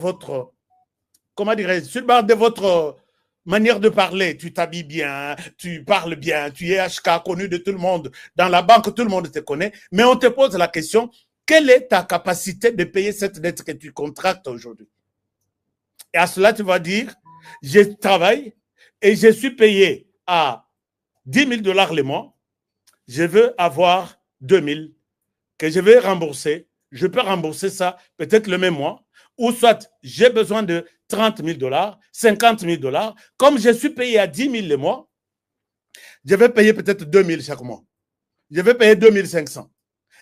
votre, comment dirais-je, sur base de votre manière de parler. Tu t'habilles bien, tu parles bien, tu es HK, connu de tout le monde. Dans la banque, tout le monde te connaît. Mais on te pose la question, quelle est ta capacité de payer cette dette que tu contractes aujourd'hui? Et à cela, tu vas dire, je travaille et je suis payé à 10 000 $ le mois. Je veux avoir 2 000 que je vais rembourser. Je peux rembourser ça peut-être le même mois. Ou soit j'ai besoin de 30 000 $, 50 000 $. Comme je suis payé à 10 000 le mois, je vais payer peut-être 2 000 chaque mois. Je vais payer 2 500.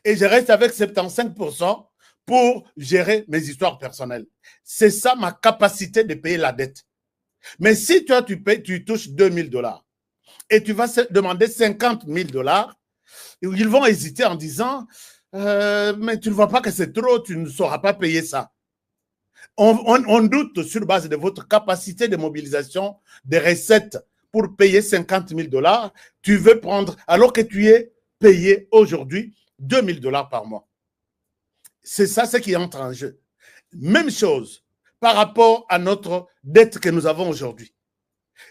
Et je reste avec 75% pour gérer mes histoires personnelles. C'est ça ma capacité de payer la dette. Mais si toi, tu touches 2 000 $ et tu vas demander 50 000 $, ils vont hésiter en disant mais tu ne vois pas que c'est trop, tu ne sauras pas payer ça. On doute sur base de votre capacité de mobilisation des recettes pour payer 50 000 $. Tu veux prendre, alors que tu es payé aujourd'hui 2 000 $ par mois. C'est ça ce qui entre en jeu. Même chose par rapport à notre dette que nous avons aujourd'hui.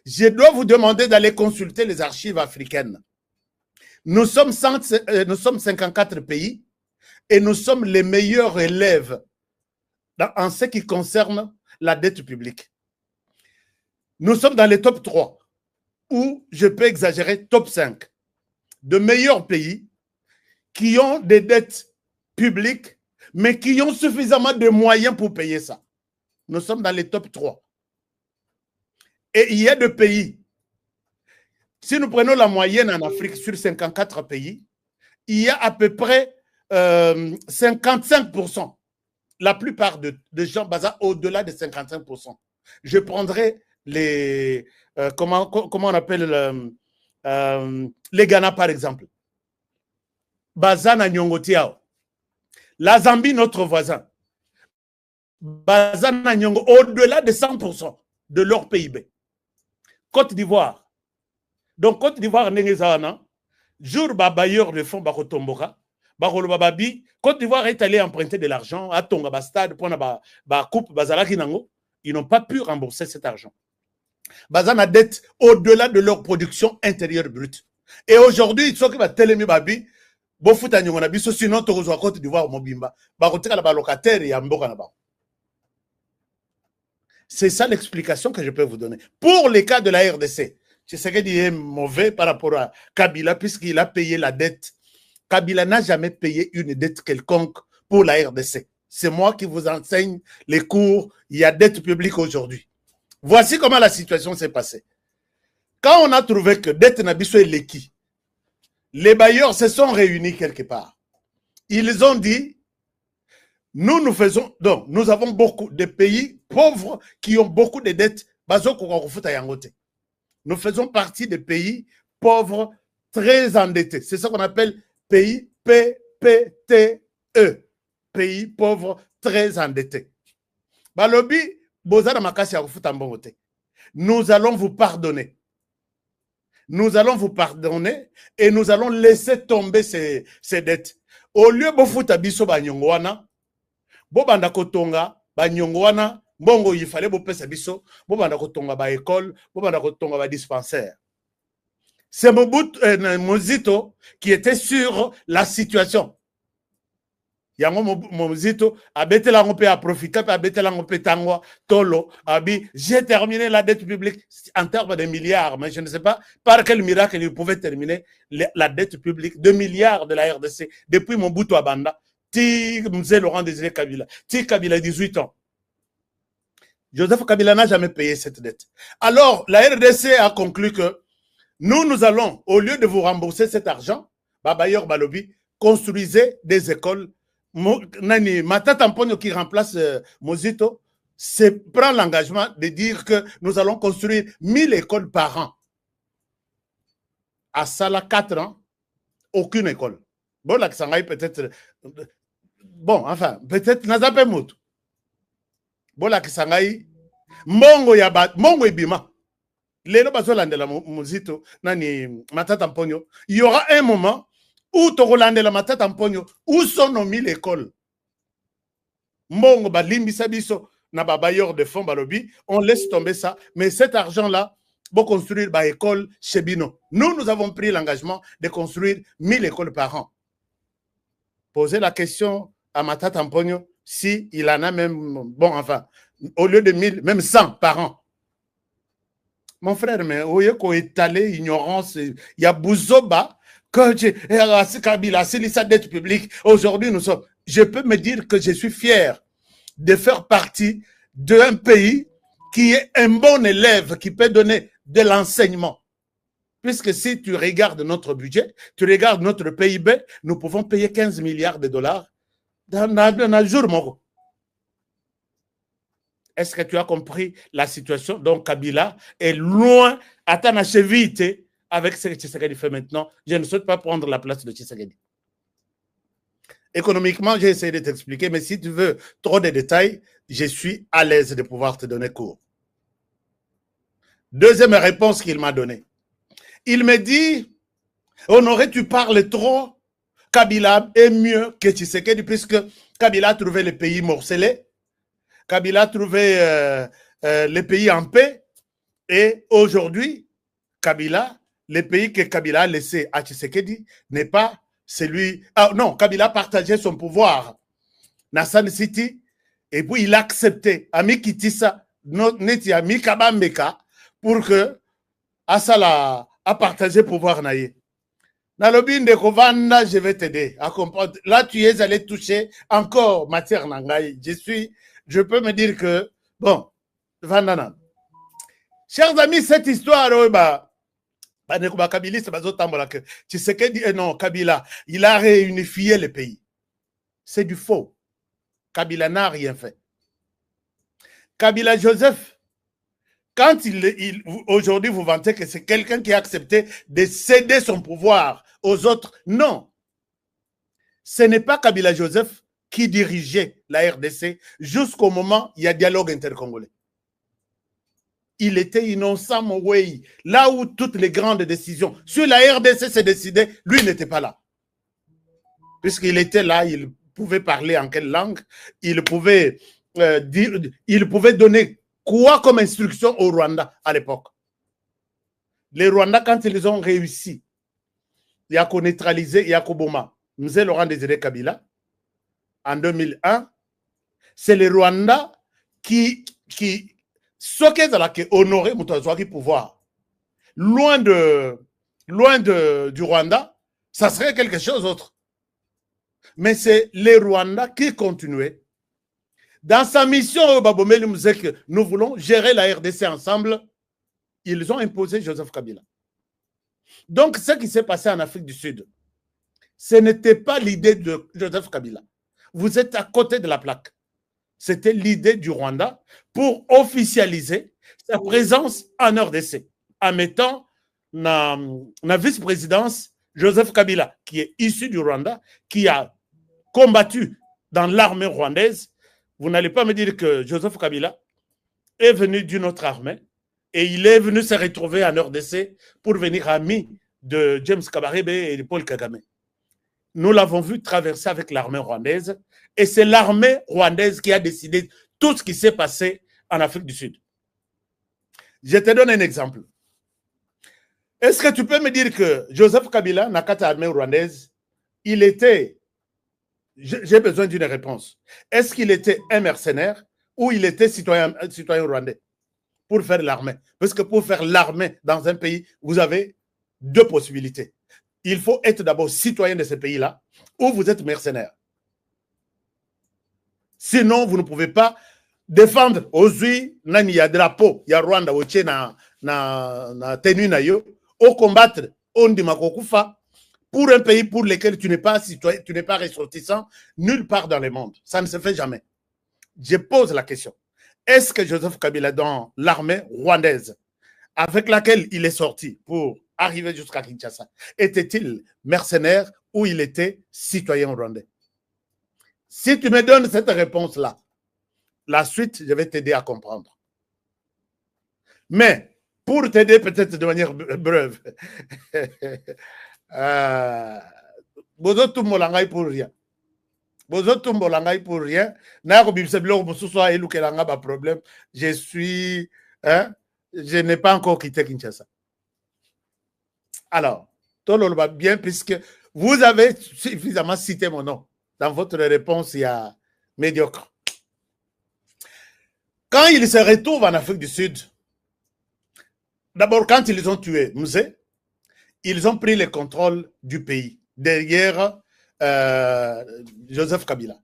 Je dois vous demander d'aller consulter les archives africaines. Nous sommes 54 pays et nous sommes les meilleurs élèves en ce qui concerne la dette publique. Nous sommes dans les top 3, ou je peux exagérer, top 5, de meilleurs pays qui ont des dettes publiques, mais qui ont suffisamment de moyens pour payer ça. Nous sommes dans les top 3. Et il y a des pays, si nous prenons la moyenne en Afrique sur 54 pays, il y a à peu près 55%. La plupart des gens basés au-delà de 55%. Je prendrai les, comment on appelle les Ghana par exemple. Bazana Nyongotiao. La Zambie, notre voisin. Bazana Nyongo, au-delà de 100% de leur PIB. Côte d'Ivoire. Donc, Côte d'Ivoire, Nengezawana, jour bailleur de fonds Bakotombora, Babi, Côte d'Ivoire est allé emprunter de l'argent à Tonga Bastade pour la coupe Bazalaki Nango. Ils n'ont pas pu rembourser cet argent. Bazan a dette au-delà de leur production intérieure brute. Et aujourd'hui, ils sont qui va télémi Babi, Bofuta Nyongo Biso, sinon Togo à Côte d'Ivoire Mobimba, Barotika la locataire et Amboka Naba. C'est ça l'explication que je peux vous donner. Pour les cas de la RDC, je sais qu'il est mauvais par rapport à Kabila puisqu'il a payé la dette. Kabila n'a jamais payé une dette quelconque pour la RDC. C'est moi qui vous enseigne les cours. Il y a dette publique aujourd'hui. Voici comment la situation s'est passée. Quand on a trouvé que dette Nabiso et Leki, les bailleurs se sont réunis quelque part. Ils ont dit, nous faisons, donc, nous avons beaucoup de pays pauvres qui ont beaucoup de dettes. Nous faisons partie des pays pauvres très endettés. C'est ce qu'on appelle pays PPTE. Pays pauvres très endettés. Balobi, nous allons vous pardonner. Nous allons vous pardonner et nous allons laisser tomber ces dettes. Au lieu de vous tabiso banyongwana, bobanda kotonga banyongwana, bongo il fallait vous pesa biso, bobanda kotonga ba école, bobanda kotonga ba dispensaire. C'est Mozito qui était sur la situation. Yango Mozito abete la ngopé a profité, abete la ngopé tangwa tolo abi j'ai terminé la dette publique en termes de milliards, mais je ne sais pas par quel miracle il pouvait terminer la dette publique de milliards de la RDC depuis Mobutu Abanda, ti Mzee Laurent Désiré Kabila, ti Kabila 18 ans. Joseph Kabila n'a jamais payé cette dette. Alors la RDC a conclu que nous allons, au lieu de vous rembourser cet argent, Babayor Balobi, construisez des écoles. Matata Mponyo qui remplace Mozito prend l'engagement de dire que nous allons construire 1000 écoles par an. À Sala, 4 ans, aucune école. Bon, là, peut-être. Bon, enfin, peut-être Nazape Moutou. Bon, là, Mongo Yabat, Mongo Ibima. Lelo bazolandela Mozito, nani Matata Mponyo. Il y aura un moment où Togolandela Matata Mponyo, où sont nos 1000 écoles. Mbongo balimbi sabiso, na babayeur de fonds balobi, on laisse tomber ça. Mais cet argent-là, pour construire une école chez Bino. Nous avons pris l'engagement de construire 1000 écoles par an. Posez la question à Matata Mpogno si il en a même, bon, enfin, au lieu de 1000, même 100 par an. Mon frère, mais où est qu'on est allé, ignorance, il y a Bouzoba, que Kabila, c'est sa dette publique. Aujourd'hui, nous sommes. Je peux me dire que je suis fier de faire partie d'un pays qui est un bon élève, qui peut donner de l'enseignement. Puisque si tu regardes notre budget, tu regardes notre PIB, nous pouvons payer 15 milliards de dollars dans un jour, mon. Est-ce que tu as compris la situation? Donc, Kabila est loin, à ta cheville avec ce que Tshisekedi fait maintenant. Je ne souhaite pas prendre la place de Tshisekedi. Économiquement, j'ai essayé de t'expliquer, mais si tu veux trop de détails, je suis à l'aise de pouvoir te donner cours. Deuxième réponse qu'il m'a donnée. Il me dit, Honoré, tu parles trop. Kabila est mieux que Tshisekedi, puisque Kabila a trouvé le pays morcelé. Kabila a trouvé les pays en paix. Et aujourd'hui, Kabila, le pays que Kabila a laissé à Tshisekedi n'est pas celui... Ah non, Kabila a partagé son pouvoir dans San City. Et puis il a accepté Ami Kitissa, Neti Ami Kabambeka, pour que Asala a partagé le pouvoir naïe. Dans le bin de Kovanda, je vais t'aider à comprendre. Là, tu es allé toucher encore matière nangaï. Je peux me dire que, bon, Vandana. Chers amis, cette histoire, Kabila, il a réunifié le pays. C'est du faux. Kabila n'a rien fait. Kabila Joseph, quand aujourd'hui vous vantez que c'est quelqu'un qui a accepté de céder son pouvoir aux autres, non. Ce n'est pas Kabila Joseph qui dirigeait la RDC jusqu'au moment où il y a dialogue intercongolais. Il était innocent, mon way. Là où toutes les grandes décisions sur la RDC s'est décidé, lui n'était pas là. Puisqu'il était là, il pouvait parler en quelle langue, il pouvait donner quoi comme instruction au Rwanda à l'époque. Les Rwandais, quand ils ont réussi, il y a qu'on neutralisé, il y a qu'on Boma, Mzee Laurent Désiré Kabila, en 2001, c'est les Rwandais qui ce qu'ils ont honoré le pouvoir. Loin du Rwanda, ça serait quelque chose d'autre. Mais c'est les Rwandais qui continuaient. Dans sa mission au Babomeli Mouzek, nous voulons gérer la RDC ensemble. Ils ont imposé Joseph Kabila. Donc, ce qui s'est passé en Afrique du Sud, ce n'était pas l'idée de Joseph Kabila. Vous êtes à côté de la plaque. C'était l'idée du Rwanda pour officialiser sa présence en RDC, en mettant la vice-présidence Joseph Kabila, qui est issu du Rwanda, qui a combattu dans l'armée rwandaise. Vous n'allez pas me dire que Joseph Kabila est venu d'une autre armée et il est venu se retrouver en RDC pour venir ami de James Kabarebe et de Paul Kagame. Nous l'avons vu traverser avec l'armée rwandaise et c'est l'armée rwandaise qui a décidé tout ce qui s'est passé en Afrique du Sud. Je te donne un exemple. Est-ce que tu peux me dire que Joseph Kabila n'a qu'à l'armée rwandaise, il était, j'ai besoin d'une réponse, est-ce qu'il était un mercenaire ou il était citoyen rwandais pour faire l'armée? Parce que pour faire l'armée dans un pays, vous avez deux possibilités. Il faut être d'abord citoyen de ce pays-là ou vous êtes mercenaire. Sinon, vous ne pouvez pas défendre aujourd'hui, il y a drapeau, il y a Rwanda, il y a tenue, au combattre, on dit pour un pays pour lequel tu n'es pas citoyen, tu n'es pas ressortissant, nulle part dans le monde. Ça ne se fait jamais. Je pose la question. Est-ce que Joseph Kabila, dans l'armée rwandaise, avec laquelle il est sorti pour arriver jusqu'à Kinshasa, était-il mercenaire ou il était citoyen rwandais? Si tu me donnes cette réponse-là, la suite, je vais t'aider à comprendre. Mais, pour t'aider peut-être de manière brève, Bozo tout molangai pour rien. Bozotumbo langai pour rien. Problème. Je suis, hein, je n'ai pas encore quitté Kinshasa. Alors, tout le va bien puisque vous avez suffisamment cité mon nom. Dans votre réponse, il y a médiocre. Quand ils se retrouvent en Afrique du Sud, d'abord, quand ils ont tué Mzee, ils ont pris le contrôle du pays derrière Joseph Kabila.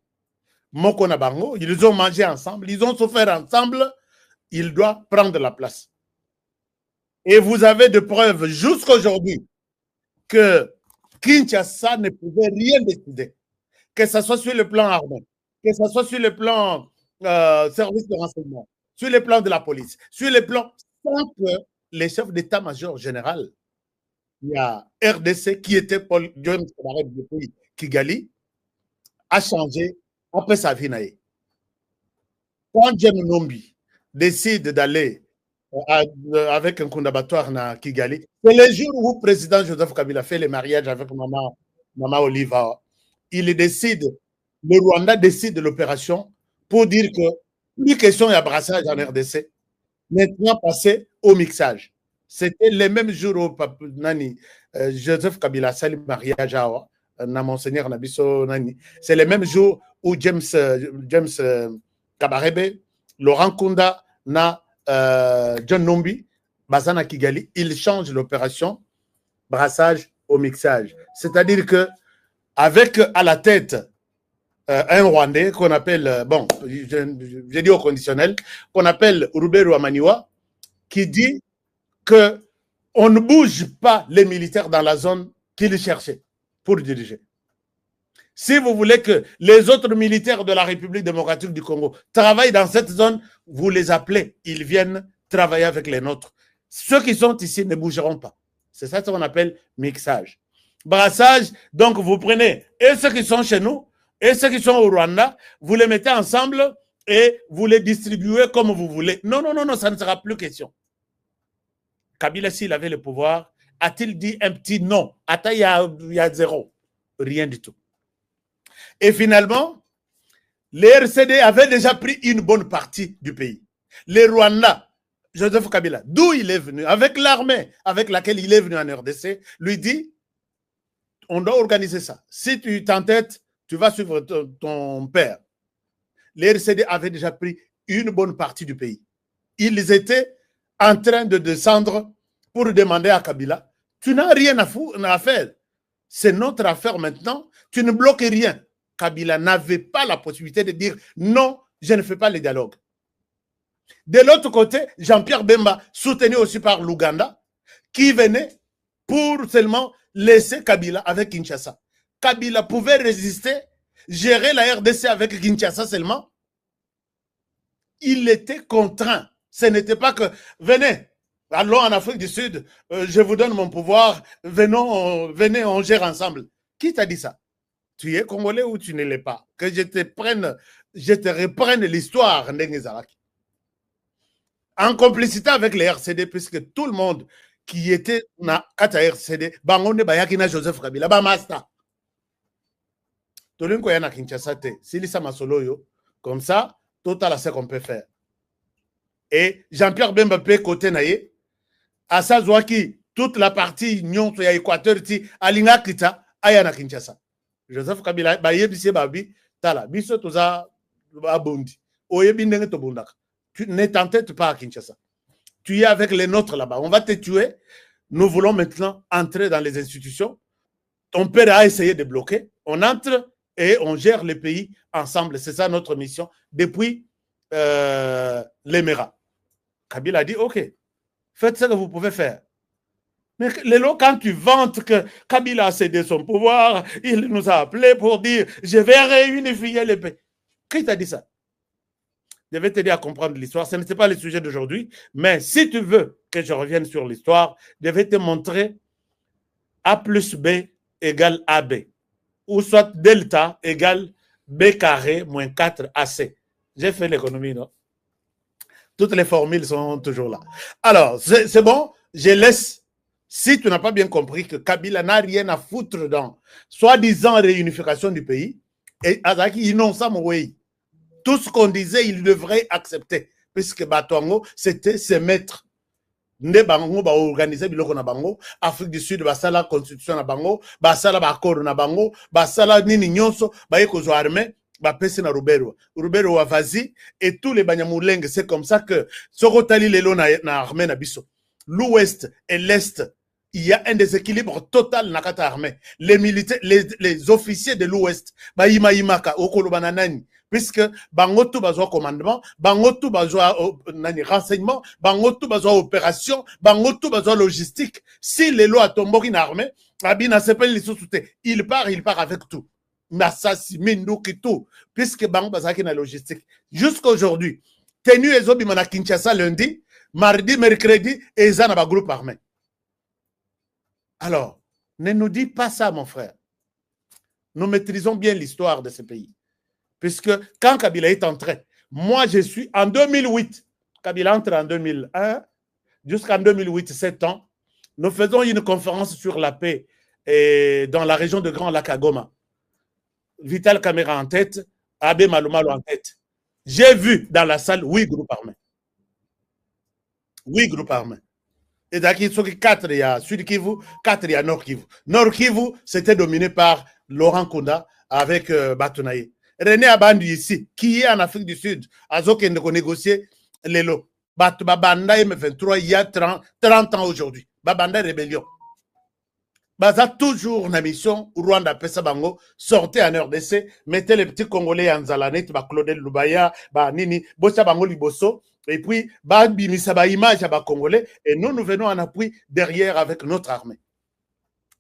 Moko Nabango, ils ont mangé ensemble, ils ont souffert ensemble, il doit prendre la place. Et vous avez de preuves jusqu'à aujourd'hui que Kinshasa ne pouvait rien décider, que ce soit sur le plan armé, que ce soit sur le plan service de renseignement, sur le plan de la police, sur le plan sans que les chefs d'état-major général, il y a RDC qui était Paul Jones depuis Kigali, a changé après sa vie. Quand Jem Nombi décide d'aller avec un condabatoire à Kigali, c'est le jour où le président Joseph Kabila fait le mariage avec maman Oliva. Il décide, le Rwanda décide de l'opération pour dire que plus question de brassage en RDC, maintenant passé au mixage. C'était le même jour où Joseph Kabila a le mariage à Monseigneur Nabiso Nani. C'est le même jour où James Kabarebe, Laurent Kunda, John Nombi, Bazana Kigali, ils changent l'opération brassage au mixage. C'est-à-dire que avec à la tête un Rwandais qu'on appelle, bon, j'ai dit au conditionnel, qu'on appelle Ruberu Amaniwa, qui dit qu'on ne bouge pas les militaires dans la zone qu'il cherchait pour diriger. Si vous voulez que les autres militaires de la République démocratique du Congo travaillent dans cette zone, vous les appelez, ils viennent travailler avec les nôtres. Ceux qui sont ici ne bougeront pas. C'est ça qu'on appelle mixage. Brassage, donc vous prenez et ceux qui sont chez nous et ceux qui sont au Rwanda, vous les mettez ensemble et vous les distribuez comme vous voulez. Non, non, non, non, ça ne sera plus question. Kabila, s'il avait le pouvoir, a-t-il dit un petit non? Il y a zéro. Rien du tout. Et finalement, les RCD avaient déjà pris une bonne partie du pays. Les Rwanda, Joseph Kabila, d'où il est venu, avec l'armée avec laquelle il est venu en RDC, lui dit, on doit organiser ça. Si tu t'entêtes, tu vas suivre ton père. Les RCD avaient déjà pris une bonne partie du pays. Ils étaient en train de descendre pour demander à Kabila, tu n'as rien à faire. C'est notre affaire maintenant. Tu ne bloques rien. Kabila n'avait pas la possibilité de dire non, je ne fais pas le dialogue. De l'autre côté, Jean-Pierre Bemba, soutenu aussi par l'Ouganda, qui venait pour seulement laisser Kabila avec Kinshasa. Kabila pouvait résister, gérer la RDC avec Kinshasa seulement. Il était contraint. Ce n'était pas que, venez, allons en Afrique du Sud, je vous donne mon pouvoir, venez, on gère ensemble. Qui t'a dit ça? Tu es Congolais ou tu ne l'es pas? Que je te reprenne l'histoire d'Engezaraki. En complicité avec les RCD, puisque tout le monde qui était na kata RCD, bangonde bayakina Joseph Kabila, ba master. Tolinko yana Kinshasa te, silisa masoloyo, comme ça, total à ce qu'on peut faire. Et Jean-Pierre Bemba peut côté naye, à sa zouaki, toute la partie nyon ya Équateur ti alinga kita ayana Kinshasa. Joseph Kabila ba yebisi babi tala biso toza abondi. Oyebi ndenge to bundaka. Tu ne t'entêtes pas à Kinshasa. Tu es avec les nôtres là-bas. On va te tuer. Nous voulons maintenant entrer dans les institutions. Ton père a essayé de bloquer. On entre et on gère le pays ensemble. C'est ça notre mission depuis l'Émirat. Kabila a dit, OK, faites ce que vous pouvez faire. Mais quand tu vantes que Kabila a cédé son pouvoir, il nous a appelés pour dire, je vais réunifier le pays. Qui t'a dit ça? Je vais t'aider à comprendre l'histoire. Ce n'est pas le sujet d'aujourd'hui, mais si tu veux que je revienne sur l'histoire, je vais te montrer A plus B égale AB, ou soit delta égale B carré moins 4AC. J'ai fait l'économie, non? Toutes les formules sont toujours là. Alors, c'est bon, je laisse. Si tu n'as pas bien compris que Kabila n'a rien à foutre dans soi-disant réunification du pays, Et Azaki, innocent, oui. Tout ce qu'on disait, il devrait accepter. Puisque Batongo, c'était ses maîtres. Nde bango ba organiser biloko na bango, Afrique du Sud basala constitution na bango, basala ba accord na bango, basala nini nyonso, ba yeko armée, ba pese na Rubero. Rubero wa vazi et tous les Banyamulenge, c'est comme ça que Sokotali lelo na armée na biso. L'ouest et l'est, il y a un déséquilibre total na kata armée. Les militaires, les officiers de l'ouest, ba yima yimaka okolo bananani. Puisque bangoto bazwa commandement, bangoto bazwa renseignement, bangoto bazwa opération, bangoto bazwa logistique. Si les lois tombent en armée, abina s'appelle les sous-soutés. Il part avec tout. Massassi, Minduki, tout. Puisque bango bazwa qui na logistique. Jusqu'à aujourd'hui, tenu ezobi mana Kinshasa lundi, mardi, mercredi, et ils ont un groupe armé. Alors, ne nous dis pas ça, mon frère. Nous maîtrisons bien l'histoire de ce pays. Puisque quand Kabila est entré, moi je suis en 2008, Kabila entre en 2001, jusqu'en 2008, 7 ans, nous faisons une conférence sur la paix dans la région de Grand Lac à Goma. Vital Kamera en tête, Abbé Malumalo en tête. J'ai vu dans la salle 8 groupes armés. 8 groupes armés. Et d'accord, 4 il y a Sud Kivu, 4 il y a Nord Kivu. Nord Kivu, c'était dominé par Laurent Kunda avec Batonaye. René Abandu ici, qui est en Afrique du Sud, a négocié les lots. Babanda M23, il y a 30 ans aujourd'hui. Babanda rébellion. Baza toujours na mission, Rwanda Pesa Bango, sortez en RDC, mettez les petits Congolais en Zalanet, Claudel Lubaya, Nini, Bocha Bango Liboso, et puis, bimisa ba image à Congolais, et nous venons en appui derrière avec notre armée.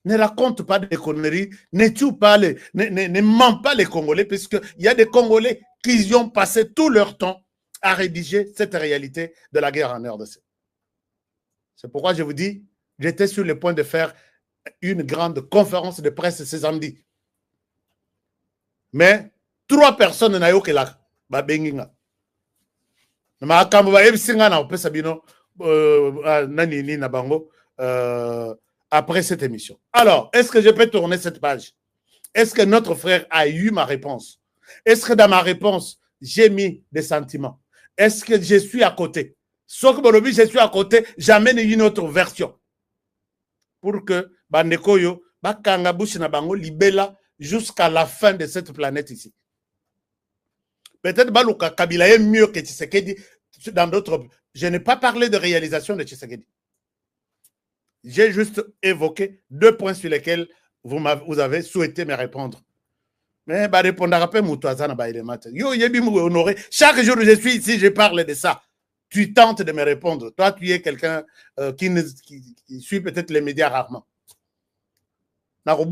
Ne raconte pas des conneries, ne tue pas ne ment pas les Congolais, puisqu'il y a des Congolais qui ont passé tout leur temps à rédiger cette réalité de la guerre en RDC. C'est pourquoi je vous dis, j'étais sur le point de faire une grande conférence de presse ce samedi. Mais 3 personnes n'ont que là, Babenginga. Après cette émission. Alors, est-ce que je peux tourner cette page? Est-ce que notre frère a eu ma réponse? Est-ce que dans ma réponse, j'ai mis des sentiments? Est-ce que je suis à côté? Sauf que je suis à côté, j'amène une autre version. Pour que Bandekoyo, Bakanga Bush na Bango, libella jusqu'à la fin de cette planète ici. Peut-être Baluka Kabila est mieux que Tshisekedi dans d'autres. Je n'ai pas parlé de réalisation de Tshisekedi. J'ai juste évoqué 2 points sur lesquels vous avez souhaité me répondre. Mais bah répondre à honoré. Chaque jour que je suis ici, je parle de ça. Tu tentes de me répondre. Toi, tu es quelqu'un qui suit peut-être les médias rarement. Donc,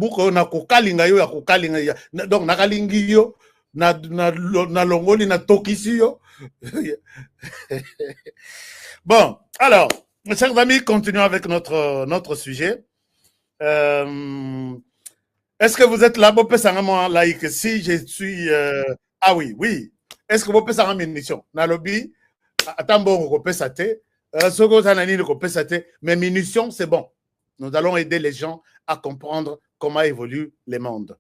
bon, alors, mes chers amis, continuons avec notre sujet. Est-ce que vous êtes là? Like, si je suis... ah oui, oui. Est-ce que vous pouvez faire une munition? Nalobi, mais munitions, c'est bon. Nous allons aider les gens à comprendre comment évolue le monde.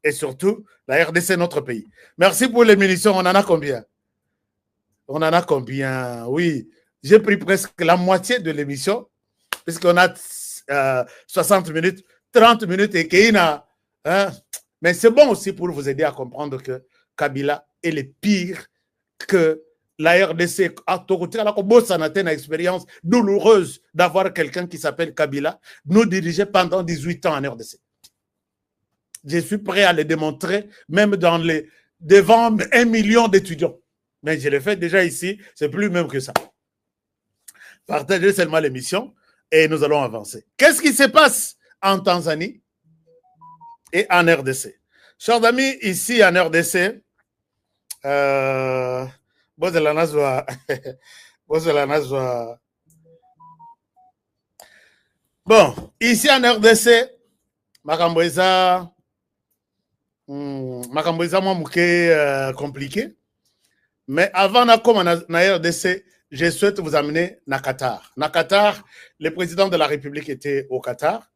Et surtout, la RDC, notre pays. Merci pour les munitions. On en a combien? On en a combien? Oui. J'ai pris presque la moitié de l'émission, puisqu'on a 60 minutes, 30 minutes et Keina. Hein? Mais c'est bon aussi pour vous aider à comprendre que Kabila est le pire que la RDC a une expérience douloureuse d'avoir quelqu'un qui s'appelle Kabila nous diriger pendant 18 ans en RDC. Je suis prêt à le démontrer, même devant 1 million d'étudiants. Mais je l'ai fait déjà ici, c'est plus même que ça. Partagez seulement l'émission et nous allons avancer. Qu'est-ce qui se passe en Tanzanie et en RDC? Chers amis, ici en RDC, bon, ici en RDC, Makamboisa, compliqué. Mais avant na RDC, je souhaite vous amener na Qatar. Na Qatar, le président de la République était au Qatar.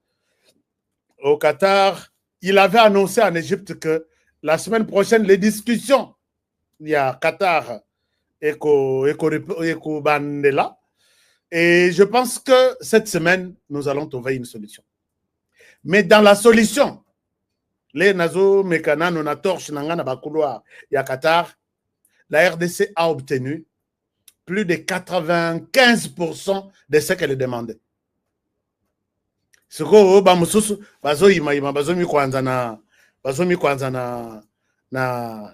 Au Qatar, il avait annoncé en Égypte que La semaine prochaine, les discussions. Il y a Qatar et Bandela. Et je pense que cette semaine, nous allons trouver une solution. Mais dans la solution, les Nazo Mekana, Nona Torche, Nangana Bakouloa, il y a Qatar, la RDC a obtenu plus de 95% de ce qu'elle demandait. Ce que bamususu bazo ima bazo mi kwanza na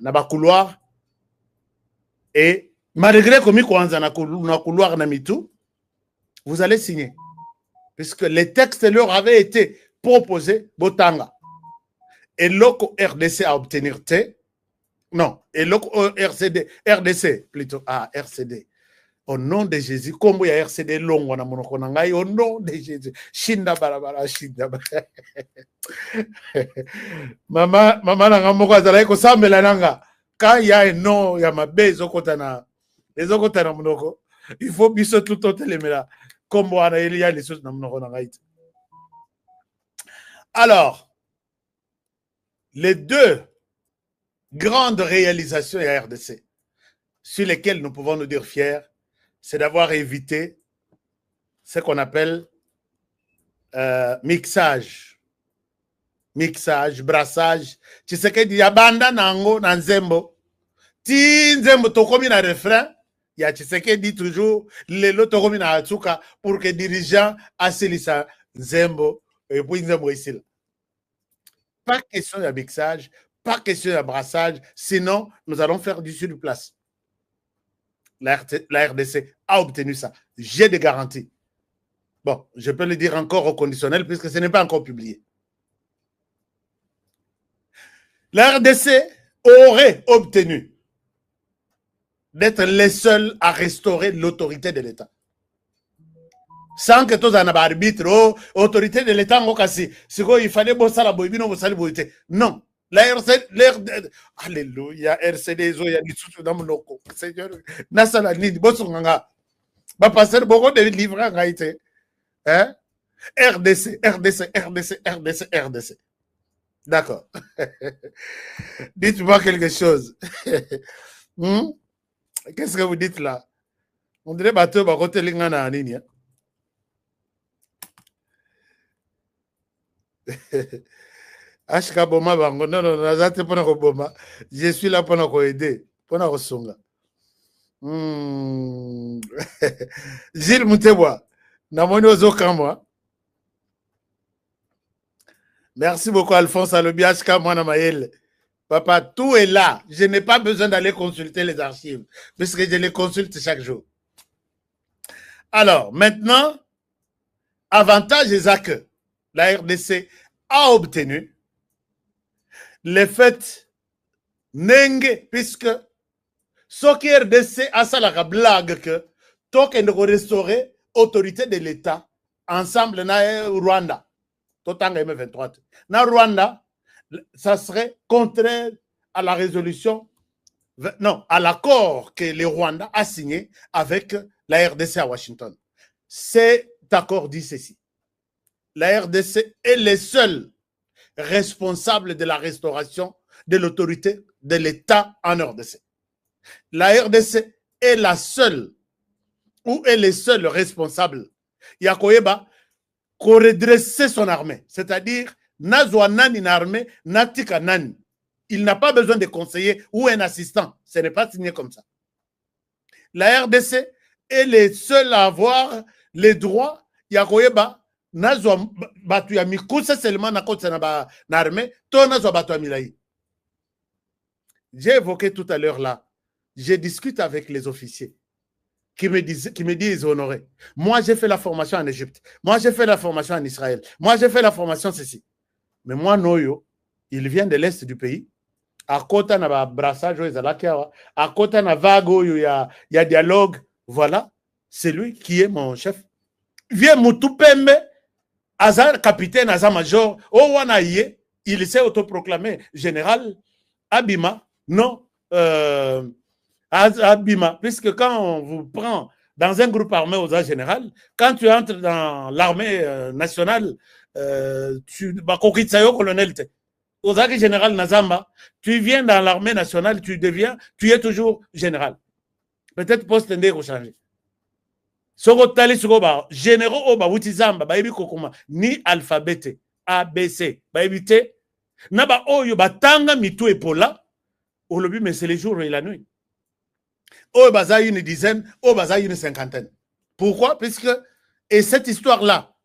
bakouloir et malgré que mi kwanza na couloir na mitu, vous allez signer puisque les textes leur avaient été proposés botanga et l'OCO RDC a obtenir T non et l'OCO RDC plutôt RCD. Au nom de Jésus, comme il y a RCD long, au nom de Jésus. Shinda barabara, shinda barabara. Maman n'a pas de ko ça melananga. Quand il y a un nom, il y a ma base au côté na. Les autres côté na monoko. Il faut biso tout autre les mela. Comme il y a les choses na monoko na ngaït. Alors, les deux grandes réalisations à RDC sur lesquelles nous pouvons nous dire fiers, c'est d'avoir évité ce qu'on appelle mixage, brassage. Tu sais que Yabanda Nango Nanzembo. Ti Nzembo tokomi na refrain. Ya tu sais que dit toujours les lots tokomi na Atsuka pour que dirigeants assilissa Nzembo et puis Nzembo ici. Pas question de mixage, pas question de brassage, sinon nous allons faire du sur place. La RDC a obtenu ça. J'ai des garanties. Bon, je peux le dire encore au conditionnel puisque ce n'est pas encore publié. La RDC aurait obtenu d'être les seuls à restaurer l'autorité de l'État. Sans que tous en aient arbitre, autorité de l'État, il fallait bosser la boibine, non. La RCD, alléluia, RCD, il y a des trucs dans mon loco. Seigneur, Nassala Nid, Bossonganga, va passer beaucoup de livres en Haïti. Hein? RDC. D'accord. Dites-moi quelque chose. Qu'est-ce que vous dites là? On dirait bateau, bah, côté Lingana Anini. Ashka Boma Bango, non, je suis là pour nous aider, pour nous songa. Gilles Mouteboa, Namoni Ozokamwa. Merci beaucoup, Alphonse Alobi, Ashka Moana. Papa, tout est là. Je n'ai pas besoin d'aller consulter les archives, puisque je les consulte chaque jour. Alors, maintenant, avantage est que la RDC a obtenu les faits nenge, puisque ce qui RDC a ça la blague que tant qu'on restaurer autorité de l'État ensemble na Rwanda, totanga M23 na Rwanda, ça serait contraire à la résolution, non, à l'accord que le Rwanda a signé avec la RDC à Washington. Cet accord dit ceci: la RDC est le seul responsable de la restauration de l'autorité de l'État en RDC. La RDC est la seule ou est le seul responsable. Yakoyeba qu'on redresse son armée, c'est-à-dire Nazwa Nani une armée, Natika Nani. Il n'a pas besoin de conseiller ou un assistant. Ce n'est pas signé comme ça. La RDC est le seul à avoir les droits. Yakoyeba Nazwa batu ya mikusa seulement na kote na armée, to nazwa batu ya milai. J'ai évoqué tout à l'heure là, je discute avec les officiers qui me disent Honoré, moi j'ai fait la formation en Égypte, moi j'ai fait la formation en Israël, moi j'ai fait la formation ceci. Mais moi Noyo, il vient de l'est du pays, à côté na brassage à côté na vague il y a dialogue, voilà, c'est lui qui est mon chef. Viens Moutupembe, Azar capitaine, Azar major, Owanaye, il s'est autoproclamé général. Abima, non, Abima, puisque quand on vous prend dans un groupe armé aux arts général, quand tu entres dans l'armée nationale, tu vas colonel. Ozaki général Nazamba, tu viens dans l'armée nationale, tu es toujours général. Peut-être poste ndeko changer. Soko tali soko ba généraux oba wutizamba ba kokoma ni alphabet ABC ba éviter na ba oyo batanga mitu epola olobi mais c'est les jours et la nuit. Oh baza une dizaine, oh baza une cinquantaine. Pourquoi? Puisque et cette histoire là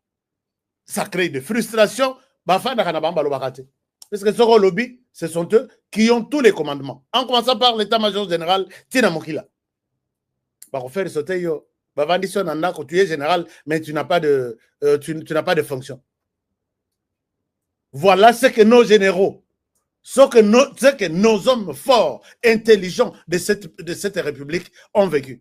ça crée de frustration bafana kana bamba lo bakate. Parce que ce lobby, ce sont eux qui ont tous les commandements. En commençant par l'état-major général, Tina Mokila. Bah, faire sauter yo. Bah, Vandisson Nanda, tu es général, mais tu n'as pas de, tu n'as pas de fonction. Voilà ce que nos généraux, ce que nos hommes forts, intelligents de cette république ont vécu.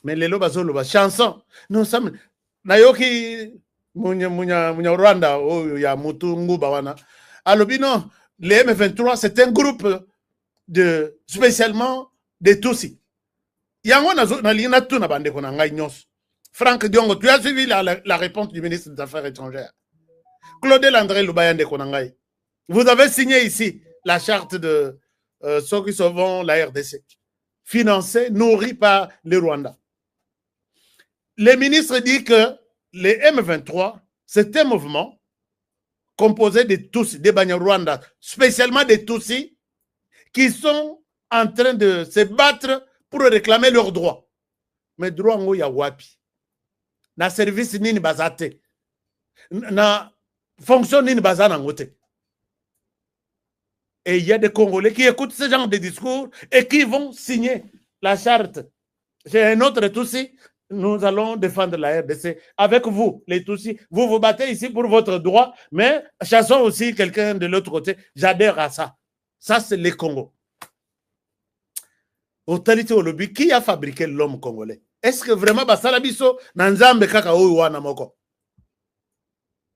Mais les lobas, chanson, nous sommes, Nayoki, Munya Rwanda, oh, ya Mutungu Bawana. Alobino, les M23, c'est un groupe de, spécialement des Tutsis. Yango na lina tout na bande kona ngai nyos. Franck Diongo, tu as suivi la réponse du ministre des Affaires étrangères. Claude Landré Lubayande kona ngai. Vous avez signé ici la charte de ceux qui sauvent la RDC. Financée, nourrie par les Rwandais. Le ministre dit que les M23, c'est un mouvement composé de Tutsis, des Banyarwanda, spécialement des Tutsis, qui sont en train de se battre pour réclamer leurs droits. Mais droit ngo ya wapi. Na service nini bazate. Na fonction nini bazana ngote. Et il y a des Congolais qui écoutent ce genre de discours et qui vont signer la charte. J'ai un autre Tutsi. Nous allons défendre la RDC avec vous, les Tutsis. Vous vous battez ici pour votre droit, mais chassons aussi quelqu'un de l'autre côté. J'adhère à ça. Ça, c'est les Congos. Autorité au lobby, qui a fabriqué l'homme congolais? Est-ce que vraiment, Basalabiso, Nanzambe Kaka Ouwana Moko?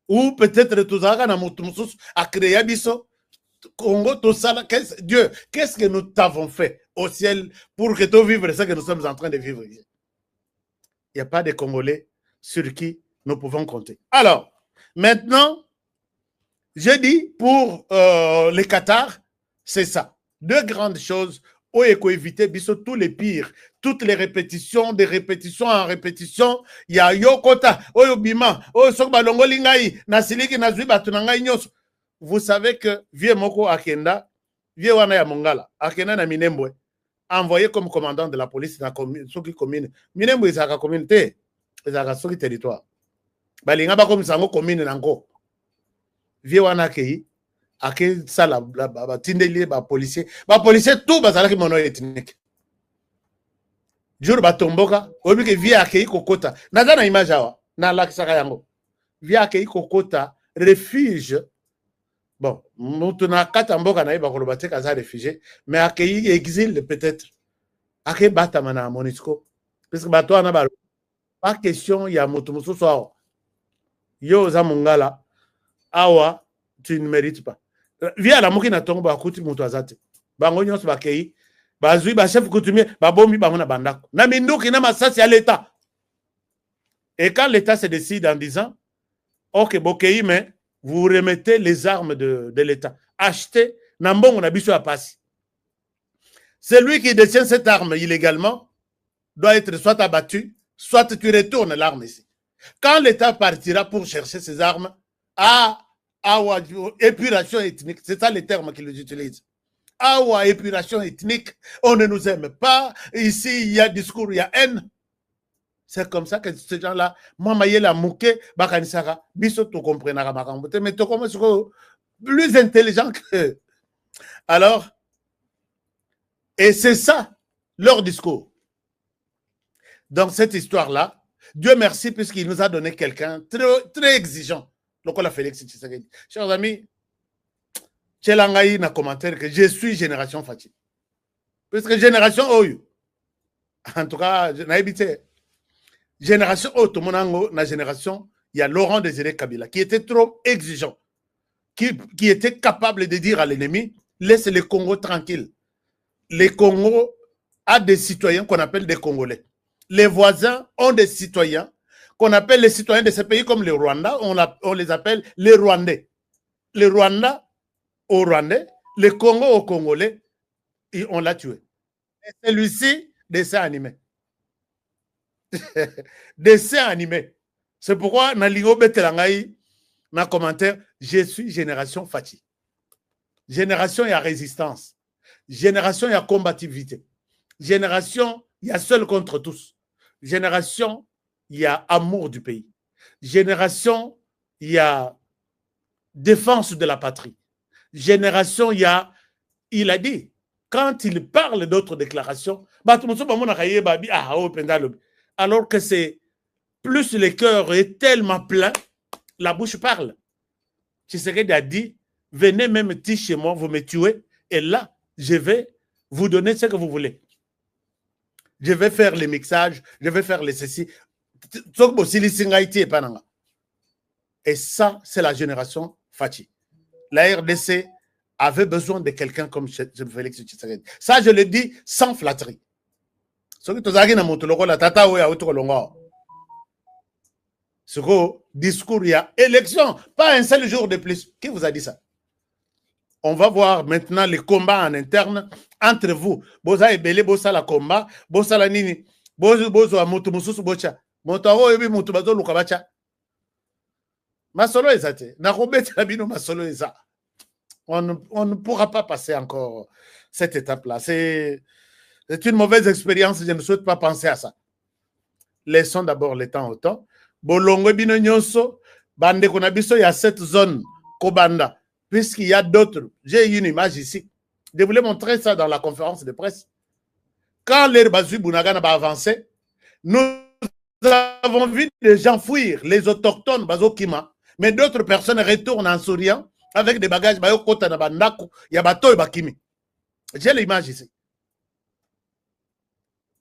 Ou peut-être Tuzaka Namutumusus a créé Abiso? Congo, tout ça, Dieu, qu'est-ce que nous t'avons fait au ciel pour que tu vives ce que nous sommes en train de vivre ici? Il n'y a pas de Congolais sur qui nous pouvons compter. Alors, maintenant, je dis pour les Qatar, c'est ça. Deux grandes choses. Où il faut éviter tous les pires, toutes les répétitions, des répétitions en répétition. Il y a Yokota, Oyobima, Oyosobalongolingai, Nasiliki, Nazuiba, Tunangai Nyos. Vous savez que Vieux Moko Akenda, Vieux Wana Mongala, Akenda na Minembwe, envoyé comme commandant de la police dans la commune. Minembwe, c'est la communauté, c'est la territoire. Balinga ba comme sango commune nango. Vieux Wana Akei, Akei sala ba tindeli ba policier tout bazala ki mono ethnique. Jour ba tomboka, obi ke Vieux Akei kokota. Naza na image awa, na lakisaka yango. Vieux Akei kokota refuge. Bon, nous na katamboka na iba kolobate kaza réfugié, mais Akei exil peut-être. Akei batama na Monisco. Parce que bato na ba pas question ya mutumusu so. Yo za mongala awa tu ne mérites pas. Via la moki na tongo ba kuti mutu azate. Bango nyonso bakei, bazui ba chef coutumier, ba bombi bango na bandako. Na minduki na masasi à l'état. Et quand l'état se décide en disant OK, bokei mais vous remettez les armes de l'état. Achetez na mbongo na biso ya pasi. Celui qui détient cette arme illégalement doit être soit abattu, soit tu retournes l'arme ici. Quand l'état partira pour chercher ses armes, épuration ethnique, c'est ça les termes qu'ils utilisent. Épuration ethnique, on ne nous aime pas, ici il y a discours, il y a haine. C'est comme ça que ces gens-là, moi, la mouké, bakanisaka, biso tu comprendras makambote, mais tu commences plus intelligent que. Alors, et c'est ça leur discours. Donc cette histoire-là, Dieu merci puisqu'il nous a donné quelqu'un très, très exigeant. Donc on a Félix Tshisekedi. Chers amis, Tchelangaï n'a commentaire que je suis génération Fatih. Puisque génération Oyu, en tout cas, je n'ai habité. Génération Otomonango, la génération, il y a Laurent Désiré Kabila, qui était trop exigeant, qui était capable de dire à l'ennemi, laisse le Congo tranquille. Le Congo a des citoyens qu'on appelle des Congolais. Les voisins ont des citoyens qu'on appelle les citoyens de ces pays comme le Rwanda, on les appelle les Rwandais. le Rwanda au Rwandais, le Congo au Congolais, et on l'a tué. Et celui-ci, dessin animé. Dessin animé. C'est pourquoi, dans l'Igo Betelangaï, ma commentaire, je suis génération Fati. Génération, il y a résistance. Génération, il y a combativité. Génération, il y a seul contre tous. Génération, il y a amour du pays. Génération, il y a défense de la patrie. Génération, il a dit, quand il parle d'autres déclarations, alors que c'est plus le cœur est tellement plein, la bouche parle. Tshisekedi a dit, venez même chez moi, vous me tuez, et là, je vais vous donner ce que vous voulez. Je vais faire les mixages, je vais faire les ceci. Et ça, c'est la génération Fati. La RDC avait besoin de quelqu'un comme Félix Tshisekedi. Ça, je le dis sans flatterie. Ce discours, il y a élection, pas un seul jour de plus. Qui vous a dit ça? On va voir maintenant les combats en interne entre vous. Boza ebele, boza la combat, boza la nini, boza mutu mususu bocha. Motawo ebi mutu bazo lukabacha. Masolo ezate. Na robete la bino masolo eza. On ne pourra pas passer encore cette étape-là. C'est une mauvaise expérience. Je ne souhaite pas penser à ça. Laissons d'abord le temps au temps. Bolongo bino nyonso, bande konabiso, il y a cette zone Kobanda. Puisqu'il y a d'autres. J'ai une image ici. Je voulais montrer ça dans la conférence de presse. Quand les Bazu Bounagana va avancer, nous avons vu des gens fuir, les autochtones Bazo Kima, mais d'autres personnes retournent en souriant avec des bagages. J'ai l'image ici.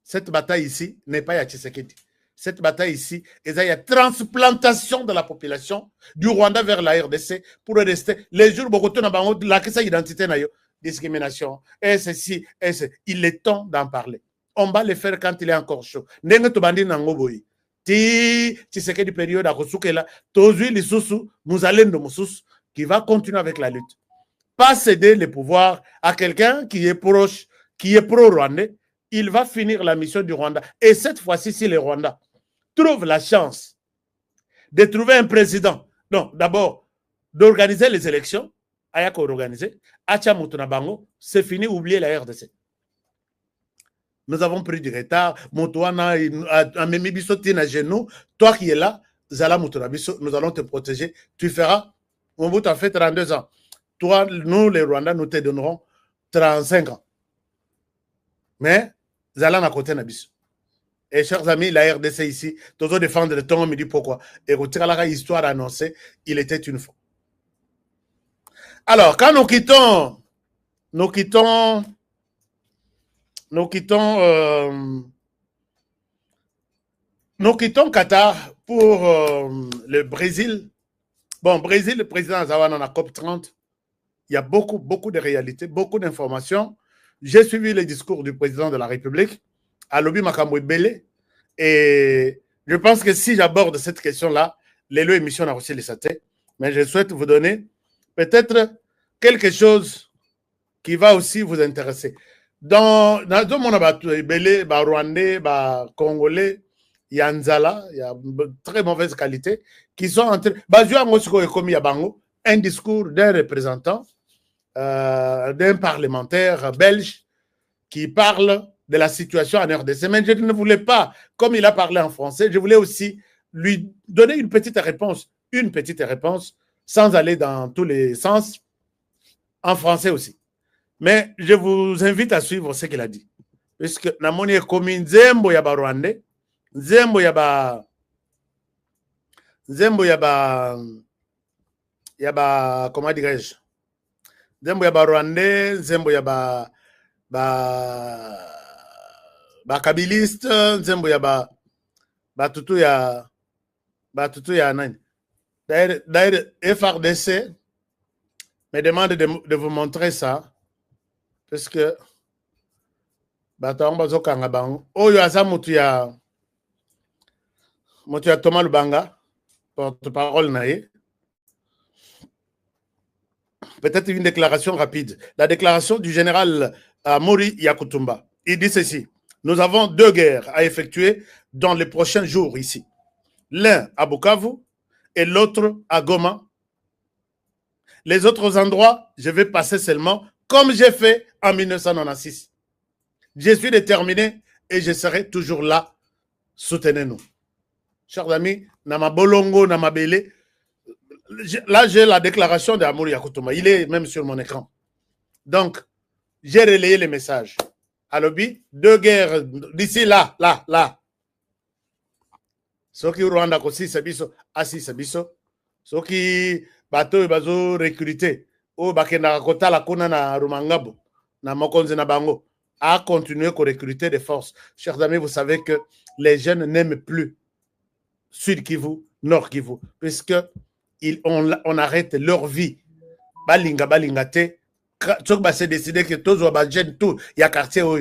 Cette bataille ici n'est pas à Tshisekedi. Cette bataille ici, il y a transplantation de la population du Rwanda vers la RDC pour rester. Les jours où on a la identité, discrimination, et ceci, et ceci. Il est temps d'en parler. On va le faire quand il est encore chaud. Tshisekedi période à Kosukela, Tozui Lissousou, Mouzalendo Moussous, qui va continuer avec la lutte. Pas céder le pouvoir à quelqu'un qui est proche, qui est pro-rwandais. Il va finir la mission du Rwanda. Et cette fois-ci, si le Rwanda trouve la chance de trouver un président, non, d'abord, d'organiser les élections, Ayako organisé, Acha Moutunabango, c'est fini, oubliez la RDC. Nous avons pris du retard, Moutouana, Amemibiso, Tina Genou, toi qui es là, Zala Moutunabiso, nous allons te protéger, tu feras, on vous t'a fait 32 ans. Toi, nous, les Rwandais, nous te donnerons 35 ans. Mais, Zala n'a côté Nabiso. Et chers amis, la RDC ici, toujours défendre le temps, on me dit pourquoi. Et retirer la histoire annoncée, il était une fois. Alors, quand nous quittons Qatar pour le Brésil. Bon, Brésil, le président Zawan en a COP 30. Il y a beaucoup de réalités, beaucoup d'informations. J'ai suivi le discours du président de la République, Alobi Makambo Belé, et je pense que si j'aborde cette question-là, l'élo émission a reçu les satés, mais je souhaite vous donner peut-être quelque chose qui va aussi vous intéresser. Dans le monde, Belé, Rwandais, Congolais, il y a Nzala, il y a très mauvaise qualité, qui sont en train. Un discours d'un représentant, d'un parlementaire belge qui parle de la situation en RDC. Mais je ne voulais pas, comme il a parlé en français, je voulais aussi lui donner une petite réponse, sans aller dans tous les sens, en français aussi. Mais je vous invite à suivre ce qu'il a dit. Puisque Namoni est comme Nzembo Yaba Rwandais, Nzembo Yaba, comment dirais-je? Nzembo Yaba Rwandais, Nzembo Yaba kabiliste, Nzembo Yaba tutu ya nani. D'ailleurs, FRDC me demande de vous montrer ça. Parce que oyo aza mutu ya Thomas Lubanga, porte-parole na ye. peut-être une déclaration rapide. La déclaration du général Mori Yakutumba. Il dit ceci. Nous avons 2 guerres à effectuer dans les prochains jours ici. L'un à Bukavu et l'autre à Goma. Les autres endroits, je vais passer seulement comme j'ai fait en 1996. Je suis déterminé et je serai toujours là. Soutenez-nous. Chers amis, Nama Bolongo, Nama Bele, là j'ai la déclaration d'Amour Yakutumba. Il est même sur mon écran. Donc, j'ai relayé les messages. À l'objet, 2 guerres d'ici là. Ce qui Rwanda aussi, c'est biso, assis, c'est biso. Ce qui bateau bazo recruté, au bakena kota la kona na Rumangabo, na Mokonze na Bango, a continué à recruter des forces. Chers amis, vous savez que les jeunes n'aiment plus Sud Kivu, Nord Kivu, puisque on arrête leur vie. Balinga te. C'est décidé que tous les jeunes, tout, il y a quartier où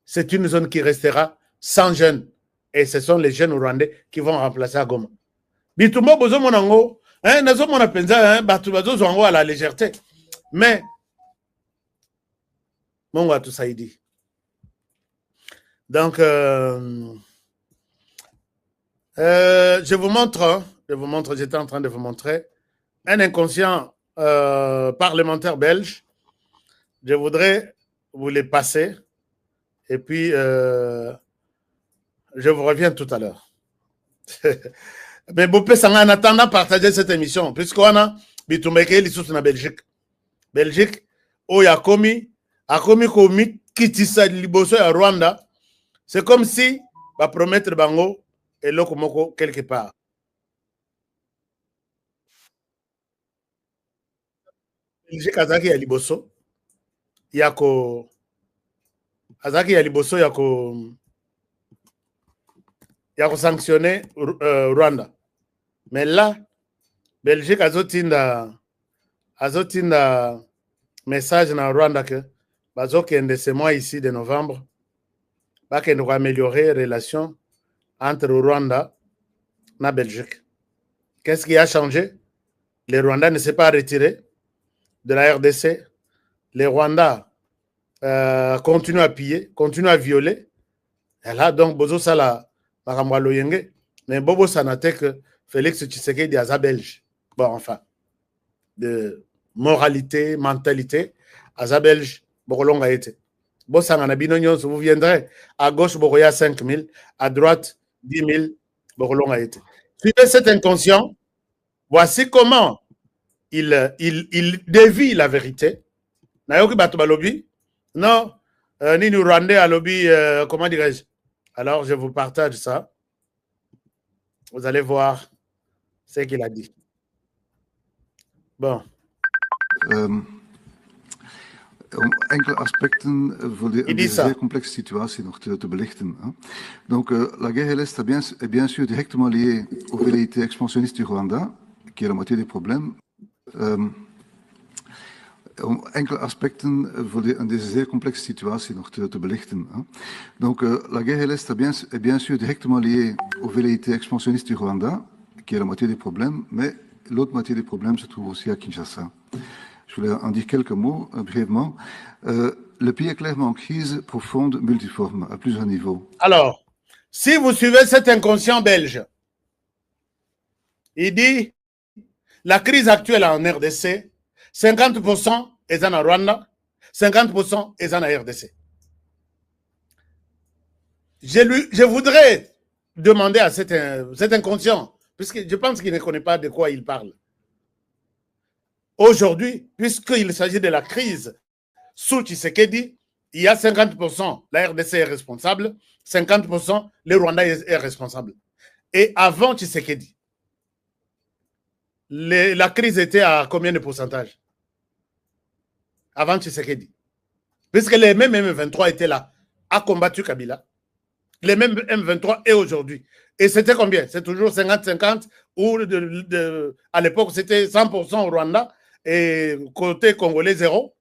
c'est une zone qui restera sans jeunes. Et ce sont les jeunes rwandais qui vont remplacer à Goma. Bitumbo bozo monango, nazo mona penza, batu bazo zongo à la légèreté. Mais, mon gars, tout ça il dit. Donc, je vous montre, j'étais en train de vous montrer un inconscient parlementaire belge. Je voudrais vous les passer et puis je vous reviens tout à l'heure. Mais en attendant partager cette émission, puisqu'on a Bitumbeke Lissous na Belgique. Belgique, où il y a commis Kitissa Liboso à Rwanda. C'est comme si va promettre Bango et Lokomoko quelque part. Belgique Azaki ya Liboso. Yako Azaki ya Liboso yako sanctionner Rwanda. Mais là, Belgique azotinda message na Rwanda que bazokende ce mois ici de novembre bakende ko améliorer les relations entre Rwanda et Belgique. Qu'est-ce qui a changé? Les Rwandais ne s'est pas retiré de la RDC. Les Rwandais continuent à piller, continuent à violer. Et là, donc, Bozo Sala, mais Bobo Sanate que Félix Tshisekedi est belge. Bon, enfin, de moralité, mentalité, à belge, Bokolonga été. Bossangana Binonyon, vous viendrez à gauche, Boroya 5 000, à droite, 10 000, Bokolonga été. Suivez cet inconscient, voici comment il dévie la vérité. Nayoki Batobalobi, non, ni nous rendez à lobby, comment dirais-je? Alors, je vous partage ça. Vous allez voir ce qu'il a dit. Bon. Om enkele aspecten voor deze zeer complexe situatie nog te belichten. Hein. Donc, la guerre est bien sûr directement liée aux velléités expansionnistes du Rwanda, qui est la moitié des problèmes. Om enkele aspecten voor deze zeer complexe situatie nog te belichten. Hein. Donc, la guerre est bien sûr directement liée aux velléités expansionnistes du Rwanda, qui est la moitié des problèmes, mais l'autre moitié des problèmes se trouve aussi à Kinshasa. Je voulais en dire quelques mots brièvement. Le pays est clairement en crise profonde, multiforme, à plusieurs niveaux. Alors, si vous suivez cet inconscient belge, il dit la crise actuelle en RDC, 50% est en Rwanda, 50% est en RDC. Je voudrais demander à cet inconscient, puisque je pense qu'il ne connaît pas de quoi il parle. Aujourd'hui, puisqu'il s'agit de la crise sous Tshisekedi, il y a 50%, la RDC est responsable, 50%, le Rwanda est responsable. Et avant Tshisekedi, la crise était à combien de pourcentage? Avant Tshisekedi. Puisque les mêmes M23 étaient là, a combattu Kabila. Les mêmes M23 et aujourd'hui. Et c'était combien? C'est toujours 50-50 ou à l'époque c'était 100% au Rwanda et côté congolais zéro.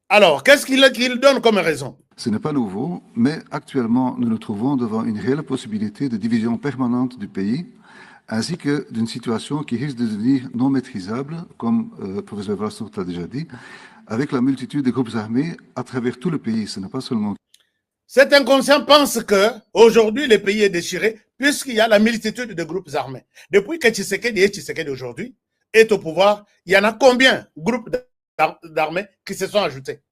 Alors, qu'est-ce qu'il donne comme raison? Ce n'est pas nouveau, mais actuellement nous nous trouvons devant une réelle possibilité de division permanente du pays ainsi que d'une situation qui risque de devenir non maîtrisable, comme le professeur Vrastor l'a déjà dit, avec la multitude de groupes armés à travers tout le pays. Ce n'est pas seulement... Cet inconscient pense qu'aujourd'hui, le pays est déchiré puisqu'il y a la multitude de groupes armés. Depuis que Tshisekedi aujourd'hui est au pouvoir, il y en a combien de groupes d'armées qui se sont ajoutés?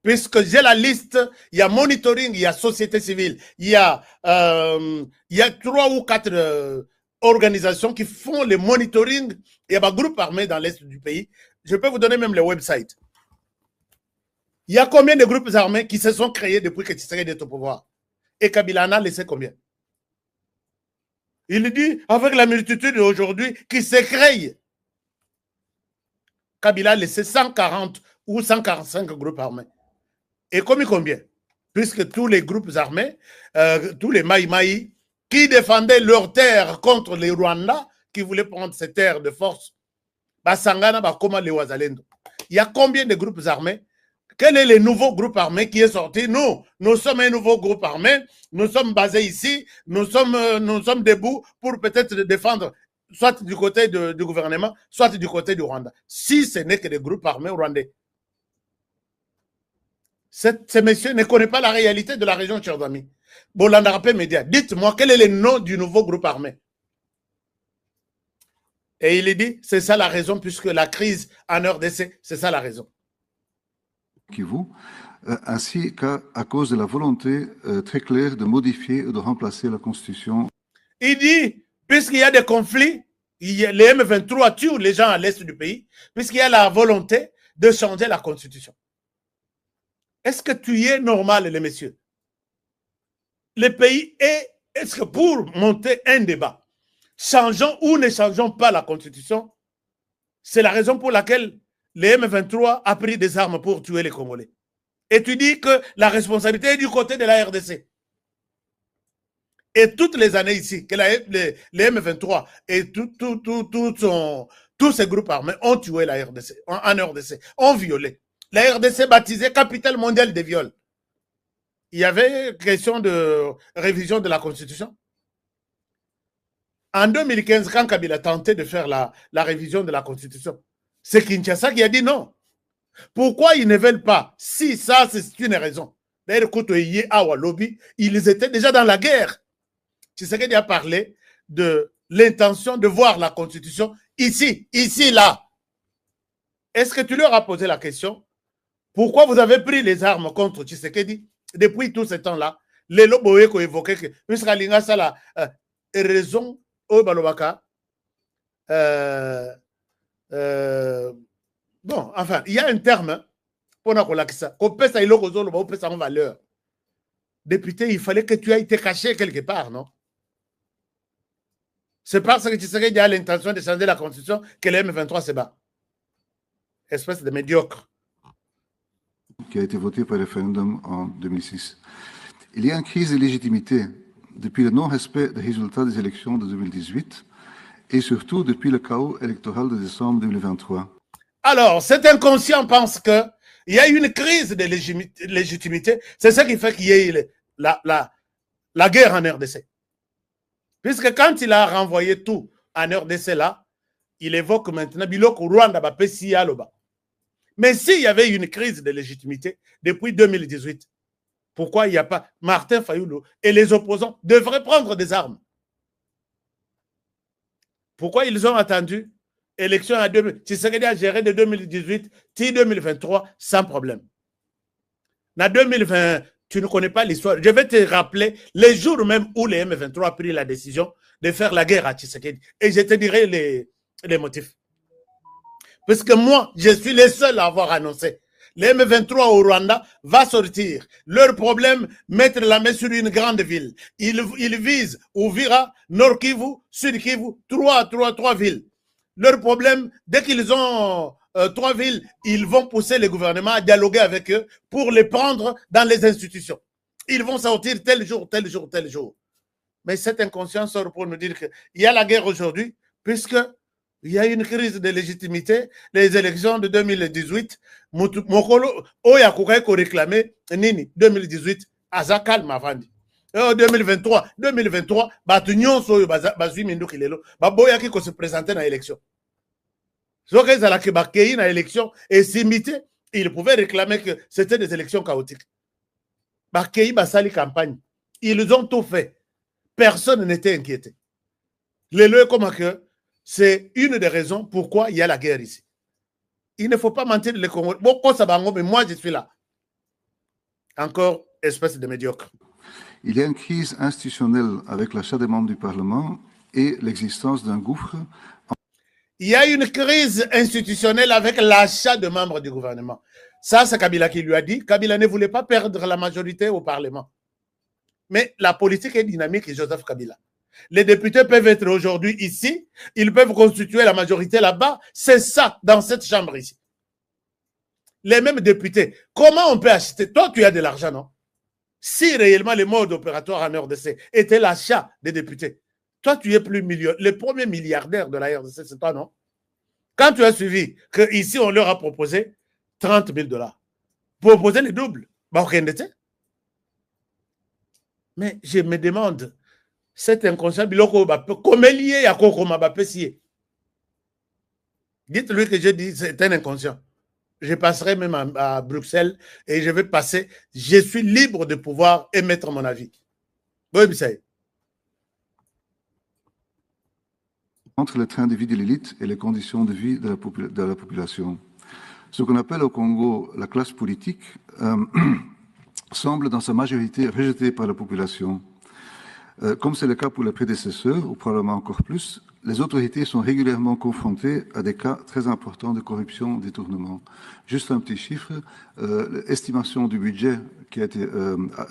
Puisque j'ai la liste, il y a monitoring, il y a société civile, il y a 3 ou 4 organisations qui font le monitoring. Il y a un groupe armé dans l'est du pays. Je peux vous donner même le website. Il y a combien de groupes armés qui se sont créés depuis que Tshisekedi est au pouvoir? Et Kabila en a laissé combien? Il dit, avec la multitude aujourd'hui qui se crée, Kabila a laissé 140 ou 145 groupes armés. Et combien? Puisque tous les groupes armés, tous les Maï-Maï, qui défendaient leurs terres contre les Rwandais, qui voulaient prendre ces terres de force, Basangana, Bakoma, les Wazalendo. Il y a combien de groupes armés? Quel est le nouveau groupe armé qui est sorti? Nous sommes un nouveau groupe armé, nous sommes basés ici, nous sommes debout pour peut-être défendre soit du côté du gouvernement, soit du côté du Rwanda. Si ce n'est que des groupes armés rwandais. Ce monsieur ne connaît pas la réalité de la région, chers amis. Bolanda Rapé Média, dites-moi quel est le nom du nouveau groupe armé? Et il dit, c'est ça la raison, puisque la crise en RDC, c'est ça la raison. Kivu, ainsi qu'à cause de la volonté très claire de modifier et de remplacer la Constitution. Il dit, puisqu'il y a des conflits, les M23 tuent les gens à l'est du pays, puisqu'il y a la volonté de changer la Constitution. Est-ce que tu y es normal, les messieurs? Le pays est-ce que pour monter un débat, changeons ou ne changeons pas la Constitution, c'est la raison pour laquelle les M23 a pris des armes pour tuer les Congolais. Et tu dis que la responsabilité est du côté de la RDC. Et toutes les années ici, que les M23 et tous ces groupes armés ont tué la RDC, en RDC, ont violé. La RDC baptisée capitale mondiale des viols. Il y avait question de révision de la Constitution. En 2015, quand Kabila tentait de faire la révision de la Constitution, c'est Kinshasa qui a dit non. Pourquoi ils ne veulent pas? Si ça, c'est une raison. D'ailleurs, ils étaient déjà dans la guerre. Tshisekedi a parlé de l'intention de voir la Constitution ici, là. Est-ce que tu leur as posé la question? Pourquoi vous avez pris les armes contre Tshisekedi depuis tout ce temps-là? Les Loboé qui évoquaient que, puisqu'à l'Ingasa, la raison au Balobaka, bon, enfin, il y a un terme pour qu'on pèse à l'eau, pèse en valeur. Député, il fallait que tu aies été caché quelque part, non? C'est parce que Tshisekedi a l'intention de changer la Constitution que le M23 se bat. Espèce de médiocre. Qui a été voté par le référendum en 2006. Il y a une crise de légitimité depuis le non-respect des résultats des élections de 2018 et surtout depuis le chaos électoral de décembre 2023. Alors, cet inconscient pense qu'il y a une crise de légitimité. C'est ça qui fait qu'il y ait la guerre en RDC. Puisque quand il a renvoyé tout en RDC là, il évoque maintenant Biloko Rwanda Bapesi Aloba. Mais s'il y avait une crise de légitimité depuis 2018, pourquoi il n'y a pas Martin Fayulu et les opposants devraient prendre des armes? Pourquoi ils ont attendu élection à 2000? Tshisekedi a géré de 2018 à 2023 sans problème. En 2020, tu ne connais pas l'histoire. Je vais te rappeler les jours même où les M23 ont pris la décision de faire la guerre à Tshisekedi. Et je te dirai les motifs. Parce que moi, je suis le seul à avoir annoncé. Les M23 au Rwanda va sortir. Leur problème, mettre la main sur une grande ville. Ils visent Uvira, Nord Kivu, Sud Kivu, trois villes. Leur problème, dès qu'ils ont 3 villes, ils vont pousser les gouvernements à dialoguer avec eux pour les prendre dans les institutions. Ils vont sortir tel jour, tel jour, tel jour. Mais cette inconscience sort pour nous dire qu'il y a la guerre aujourd'hui, puisque il y a une crise de légitimité. Les élections de 2018, Mokolo, Oyakukai ko réclamé, Nini, 2018, Azakal Mavandi. 2023, 2023, batu nyonso oyo bazwi minduki lelo, baboyaki ko se présenter na élection. Donc, ils ont na élection et simité, ils pouvaient réclamer que c'était des élections chaotiques. Bakei basali campagne. Ils ont tout fait. Personne n'était inquiété. Le comme que c'est une des raisons pourquoi il y a la guerre ici. Il ne faut pas mentir les Congolais. Bon, mais moi je suis là. Encore espèce de médiocre. Il y a une crise institutionnelle avec l'achat des membres du Parlement et l'existence d'un gouffre. Il y a une crise institutionnelle avec l'achat de membres du gouvernement. Ça, c'est Kabila qui lui a dit. Kabila ne voulait pas perdre la majorité au Parlement. Mais la politique est dynamique et Joseph Kabila. Les députés peuvent être aujourd'hui ici, ils peuvent constituer la majorité là-bas. C'est ça, dans cette chambre ici. Les mêmes députés. Comment on peut acheter? Toi, tu as de l'argent, non? Si réellement le mode opératoire en RDC était l'achat des députés, toi, tu es plus million. Le premier milliardaire de la RDC, c'est toi, non? Quand tu as suivi qu'ici, on leur a proposé 30 000 $. Proposer le double. Mais je me demande, cet inconscient, comment lié à Kokoma Bapessier? Dites-lui que je dis c'est un inconscient. Je passerai même à Bruxelles et je vais passer. Je suis libre de pouvoir émettre mon avis. Oui, ça y est. Entre les trains de vie de l'élite et les conditions de vie de la population. Ce qu'on appelle au Congo la classe politique semble dans sa majorité rejetée par la population. Comme c'est le cas pour les prédécesseurs, ou probablement encore plus, les autorités sont régulièrement confrontées à des cas très importants de corruption, détournement. Juste un petit chiffre, l'estimation du budget qui a été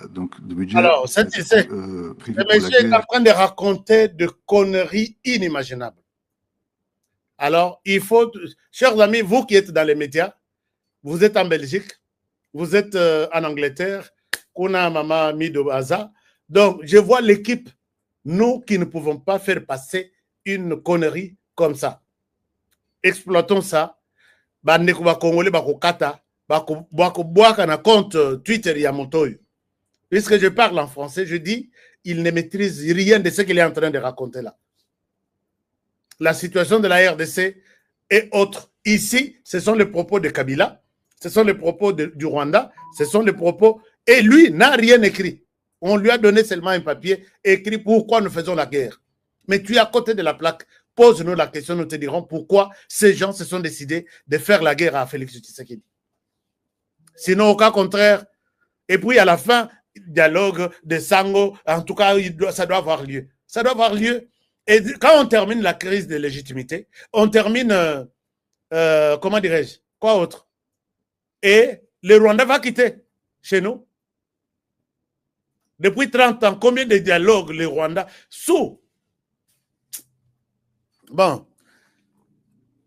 donc de budget. Alors, ça tu sais, le monsieur est en train de raconter de conneries inimaginables. Alors, il faut, chers amis, vous qui êtes dans les médias, vous êtes en Belgique, vous êtes en Angleterre, Kuna Mama Mido Aza. Donc, je vois l'équipe, nous qui ne pouvons pas faire passer une connerie comme ça. Exploitons ça. Bandeko ba Congolais ba kokata, ba boaka na compte Twitter ya Montoyo. Puisque je parle en français, je dis, il ne maîtrise rien de ce qu'il est en train de raconter là. La situation de la RDC est autre. Ici, ce sont les propos de Kabila, ce sont les propos du Rwanda, ce sont les propos... Et lui n'a rien écrit. On lui a donné seulement un papier écrit pourquoi nous faisons la guerre. Mais tu es à côté de la plaque. Pose-nous la question, nous te dirons pourquoi ces gens se sont décidés de faire la guerre à Félix Tshisekedi. Sinon, au cas contraire, et puis à la fin, dialogue de Sango, en tout cas, ça doit avoir lieu. Ça doit avoir lieu. Et quand on termine la crise de légitimité, on termine, comment dirais-je, quoi autre? Et le Rwanda va quitter chez nous. Depuis 30 ans, combien de dialogues le Rwanda sous? Bon,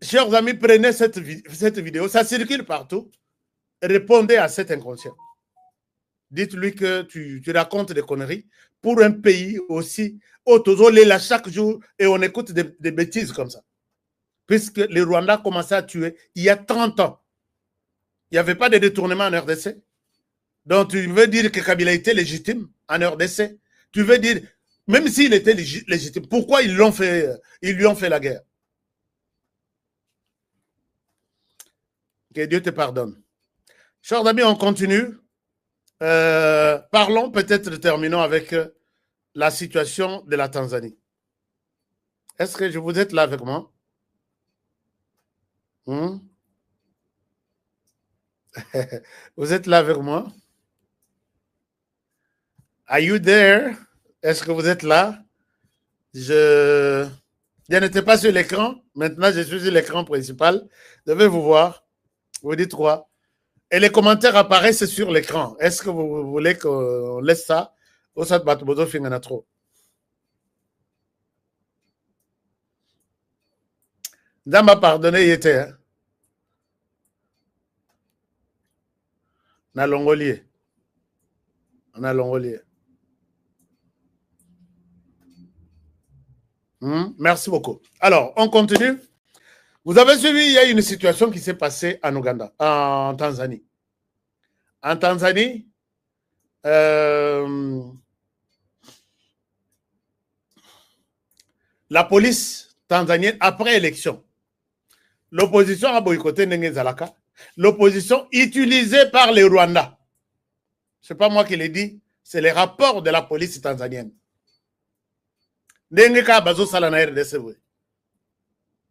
chers amis, prenez cette vidéo, ça circule partout. Répondez à cet inconscient. Dites-lui que tu racontes des conneries pour un pays aussi là chaque jour et on écoute des bêtises comme ça. Puisque le Rwanda commençait à tuer il y a 30 ans. Il n'y avait pas de détournement en RDC. Donc tu veux dire que Kabila était légitime en RDC? Tu veux dire, même s'il était légitime, pourquoi ils lui ont fait la guerre? Que Dieu te pardonne. Chers amis, on continue. Parlons peut-être, terminons avec la situation de la Tanzanie. Est-ce que vous êtes là avec moi? Vous êtes là avec moi? Are you there? Est-ce que vous êtes là? Je n'étais pas sur l'écran. Maintenant, je suis sur l'écran principal. Je vais vous voir. Vous dites quoi? Et les commentaires apparaissent sur l'écran. Est-ce que vous voulez qu'on laisse ça? Ou ça te bat trop? Dama pardonné, il était. Hein? On a Longolier. On a Longolier. Merci beaucoup. Alors, on continue. Vous avez suivi, il y a une situation qui s'est passée en Ouganda, en Tanzanie. En Tanzanie, la police tanzanienne, après élection, l'opposition a boycotté Ndenge Zalaka. L'opposition utilisée par les Rwandais. Ce n'est pas moi qui l'ai dit, c'est les rapports de la police tanzanienne. Ndenge ka bazo sala na RDC.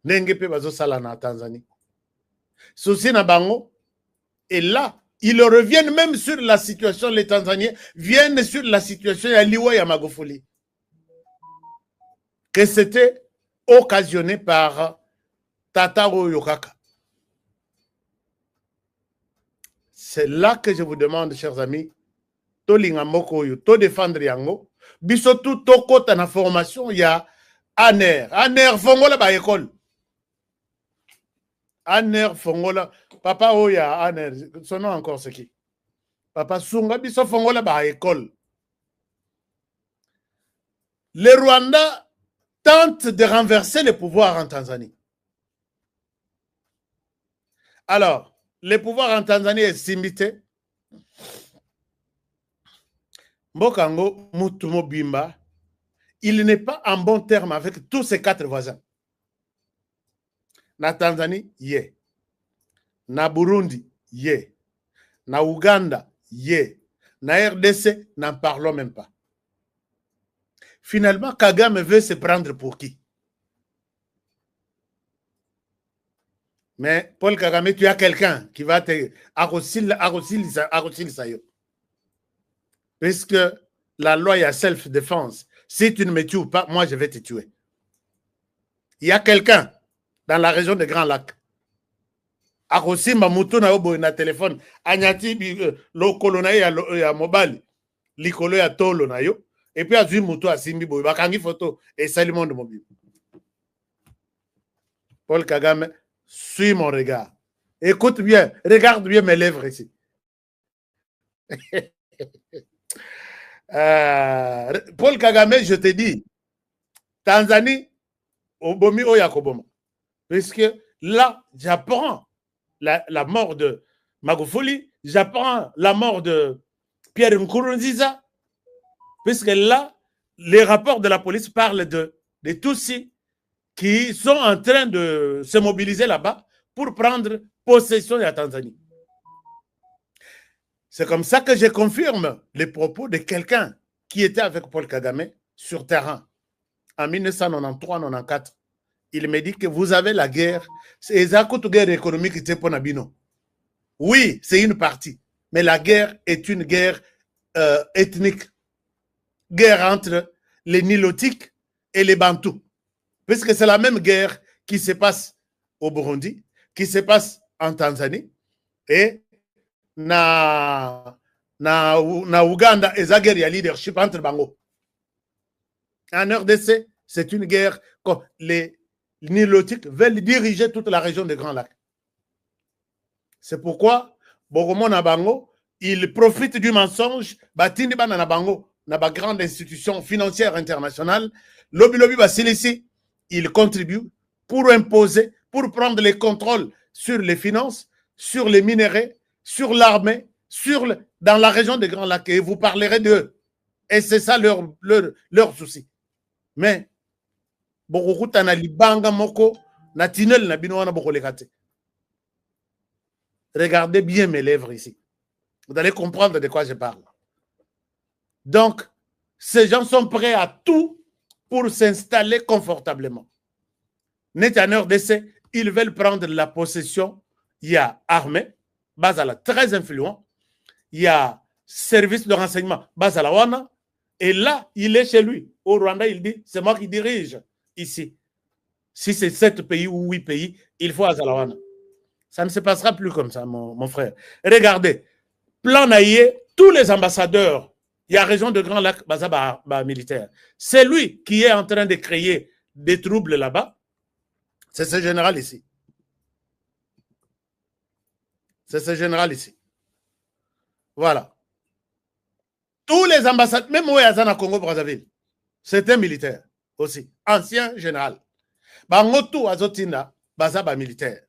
Ndenge pe bazo sala na Tanzanie. Souci na bango. Et là, ils reviennent même sur la situation, les Tanzaniens viennent sur la situation de Liwa ya Magufuli. Que c'était occasionné par Tataro Yokaka. C'est là que je vous demande, chers amis, to lingamoko yo, to défendre yango, biso tout to kota na formation ya ANER. ANER fongola ba école. ANER fongola, papa oya ANER, son nom encore c'est qui? Papa Sunga biso fongola ba école. Les Rwandais tentent de renverser le pouvoir en Tanzanie. Alors, le pouvoir en Tanzanie est simité. Mbokango Mutumo Bimba, il n'est pas en bon terme avec tous ses 4 voisins. Na Tanzanie, yeah. Na Burundi, yeah. Na Ouganda, yeah. Na RDC, n'en parlons même pas. Finalement, Kagame veut se prendre pour qui? Mais Paul Kagame, tu as quelqu'un qui va te arrossil sayo. Puisque la loi est self-défense. Si tu ne me tues pas, moi je vais te tuer. Il y a quelqu'un dans la région des Grands Lacs. Arrossil Mamuto na obo na téléphone. Anyati lo kolona ya mobile. Likolo ya tolo na yo. Et puis azui muto asimbi boy. Bakangi photo et salut monde mobile. Paul Kagame, suis mon regard. Écoute bien, regarde bien mes lèvres ici. Paul Kagame, je te dis, Tanzanie, Obomi Oyakoboma. Puisque là, j'apprends la mort de Magufuli, j'apprends la mort de Pierre Nkurunziza, puisque là, les rapports de la police parlent de Tutsis qui sont en train de se mobiliser là-bas pour prendre possession de la Tanzanie. C'est comme ça que je confirme les propos de quelqu'un qui était avec Paul Kagame sur terrain en 1993-94. Il me dit que vous avez la guerre. C'est la guerre économique qui était pour Nabino. Oui, c'est une partie. Mais la guerre est une guerre ethnique. Guerre entre les Nilotiques et les Bantous. Puisque c'est la même guerre qui se passe au Burundi, qui se passe en Tanzanie et na Ouganda et la guerre, il y a leadership entre Bango. En RDC, c'est une guerre quand les Nilotiques veulent diriger toute la région des Grands Lacs. C'est pourquoi Bogomon na Bango, il profite du mensonge, Batindi Banana Bango, na ba grande institution financière internationale, Lobby Lobby Basilisi, il contribue pour imposer, pour prendre les contrôles sur les finances, sur les minéraux, sur l'armée, dans la région des Grands Lacs. Et vous parlerez d'eux. Et c'est ça leur souci. Mais, regardez bien mes lèvres ici. Vous allez comprendre de quoi je parle. Donc, ces gens sont prêts à tout pour s'installer confortablement. Net en RDC, ils veulent prendre la possession. Il y a armée, Bazala, très influent. Il y a service de renseignement, Bazala Wana. Et là, il est chez lui. Au Rwanda, il dit, c'est moi qui dirige ici. Si c'est 7 pays ou 8 pays, il faut Azalawana. Ça ne se passera plus comme ça, mon frère. Regardez, plan Naïe, tous les ambassadeurs, il y a région de Grand Lac, Bazaba militaire. C'est lui qui est en train de créer des troubles là-bas. C'est ce général ici. C'est ce général ici. Voilà. Tous les ambassadeurs, même Ouéazana Congo Brazzaville, c'est un militaire aussi, ancien général. Bangotu Azotina, Bazaba militaire.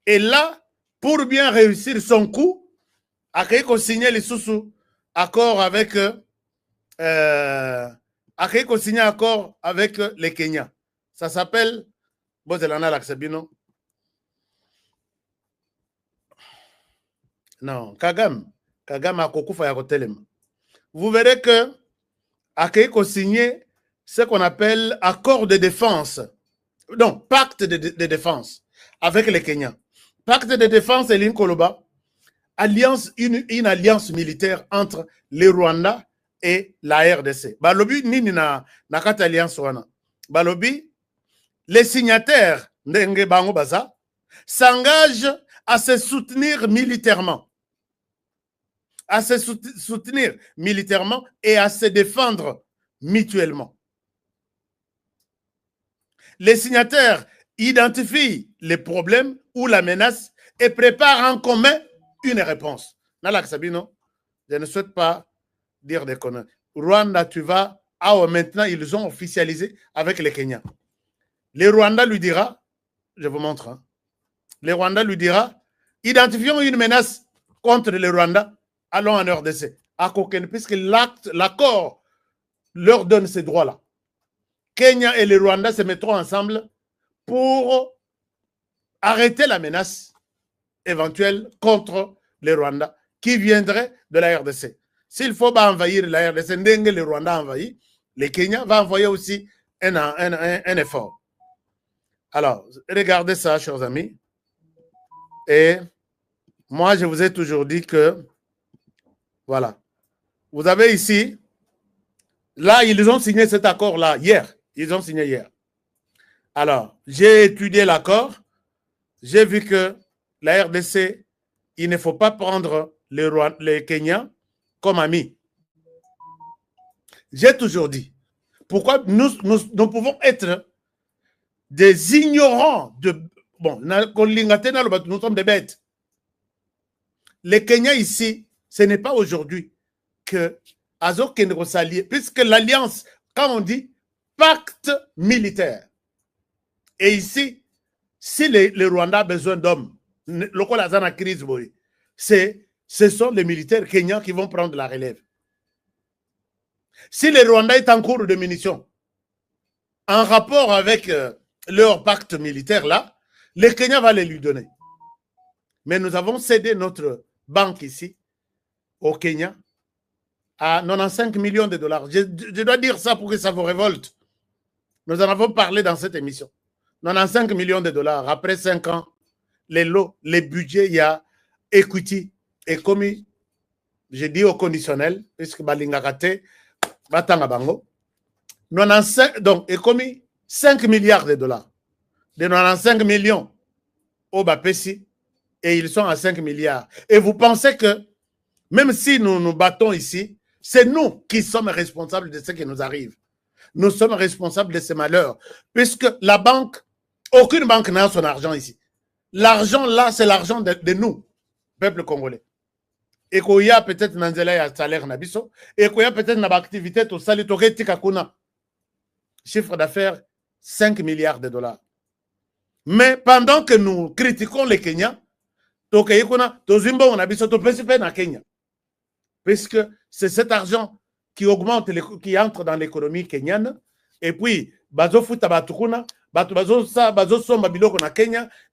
Et là, pour bien réussir son coup, a signé les sous-sous accord avec a signé un accord avec les Kenyans. Ça s'appelle Bozelana Laksabino. Non, Kagame a Kokufa Yakotelem. Vous verrez que a signé ce qu'on appelle accord de défense. Non, pacte de défense avec les Kenyans. Pacte de défense et l'Inkoloba, une alliance militaire entre les Rwandais et la RDC. Balobi nini na kata alliance wana. Balobi, les signataires Ndenge Bango Baza s'engagent à se soutenir militairement. À se soutenir militairement et à se défendre mutuellement. Les signataires identifient les problèmes ou la menace et préparent en commun une réponse. Nalak Sabino, je ne souhaite pas dire des conneries. Rwanda, tu vas. Ah, maintenant, ils ont officialisé avec les Kenyans. Les Rwandais lui dira, je vous montre, hein, les Rwandais lui dira, identifions une menace contre les Rwandais, allons en RDC. À Kokene, puisque l'accord leur donne ces droits-là. Kenya et les Rwandais se mettront ensemble pour arrêter la menace éventuelle contre les Rwandais qui viendraient de la RDC. S'il faut envahir la RDC, les Rwandais envahis, les Kenyans vont envoyer aussi un effort. Alors, regardez ça, chers amis. Et moi, je vous ai toujours dit que, voilà, vous avez ici, là, ils ont signé cet accord-là hier. Ils ont signé hier. Alors, j'ai étudié l'accord. J'ai vu que la RDC, il ne faut pas prendre les Kenyans comme amis. J'ai toujours dit, pourquoi nous pouvons être des ignorants de... Bon, nous sommes des bêtes. Les Kenyans ici, ce n'est pas aujourd'hui que Azok Kenro s'allie, puisque l'alliance, quand on dit pacte militaire, et ici, si les Rwandais ont besoin d'hommes, ce sont les militaires kenyans qui vont prendre la relève. Si les Rwandais est en cours de munitions, en rapport avec leur pacte militaire là, les Kenyans vont les lui donner. Mais nous avons cédé notre banque ici, au Kenya, à 95 millions de dollars. Je dois dire ça pour que ça vous révolte. Nous en avons parlé dans cette émission. 95 millions de dollars. Après 5 ans, les lots, les budgets, il y a equity et commis, j'ai dit au conditionnel, puisque Balingakate, Batanga Bango, 95, donc, et commis 5 milliards de dollars. De 95 millions au Bapessi, et ils sont à 5 milliards. Et vous pensez que, même si nous nous battons ici, c'est nous qui sommes responsables de ce qui nous arrive. Nous sommes responsables de ces malheurs. Puisque la banque, aucune banque n'a son argent ici. L'argent là, c'est l'argent de nous, peuple congolais. Et qu'il y a peut-être un salaire nabiso, et qu'il y a peut-être une activité, tout ça, chiffre d'affaires 5 milliards de dollars. Mais pendant que nous critiquons les Kenyans, puisque c'est cet argent qui augmente, qui entre dans l'économie kenyane, et puis,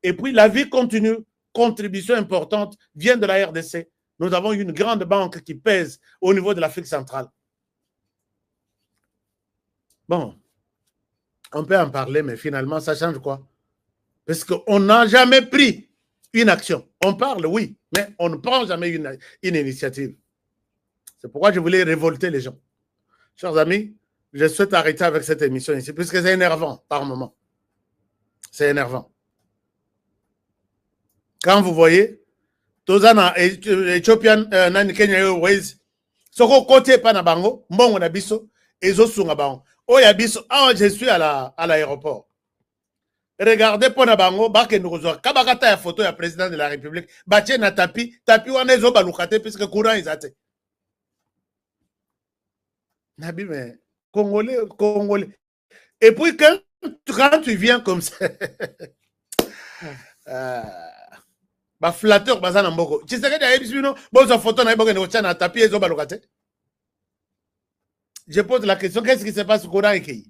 et puis la vie continue, contribution importante vient de la RDC. Nous avons une grande banque qui pèse au niveau de l'Afrique centrale. Bon, on peut en parler, mais finalement, ça change quoi? Parce qu'on n'a jamais pris une action. On parle, oui, mais on ne prend jamais une initiative. C'est pourquoi je voulais révolter les gens. Chers amis, je souhaite arrêter avec cette émission ici, puisque c'est énervant par moment. C'est énervant. Quand vous voyez, Tozana Ethiopian Nani Kenya Airways, Soko côté Panabango, Mbongo Nabiso, Ezosunga Bango. Oh Yabiso, ah, je suis à l'aéroport. Regardez Panabango, Bakenouzo, Kabakata ya photo ya président de la République, Bache na tapi wana ezo balukate, puisque courant ils atent. Nabi, mais Congolais. Et puis quand tu viens comme ça, ba flatteur bazana mboko. Tu sais que derrière bino, bozo photo na boke ne tchana tapi ezo balukate. je pose la question, qu'est-ce qui se passe au courant Ekei?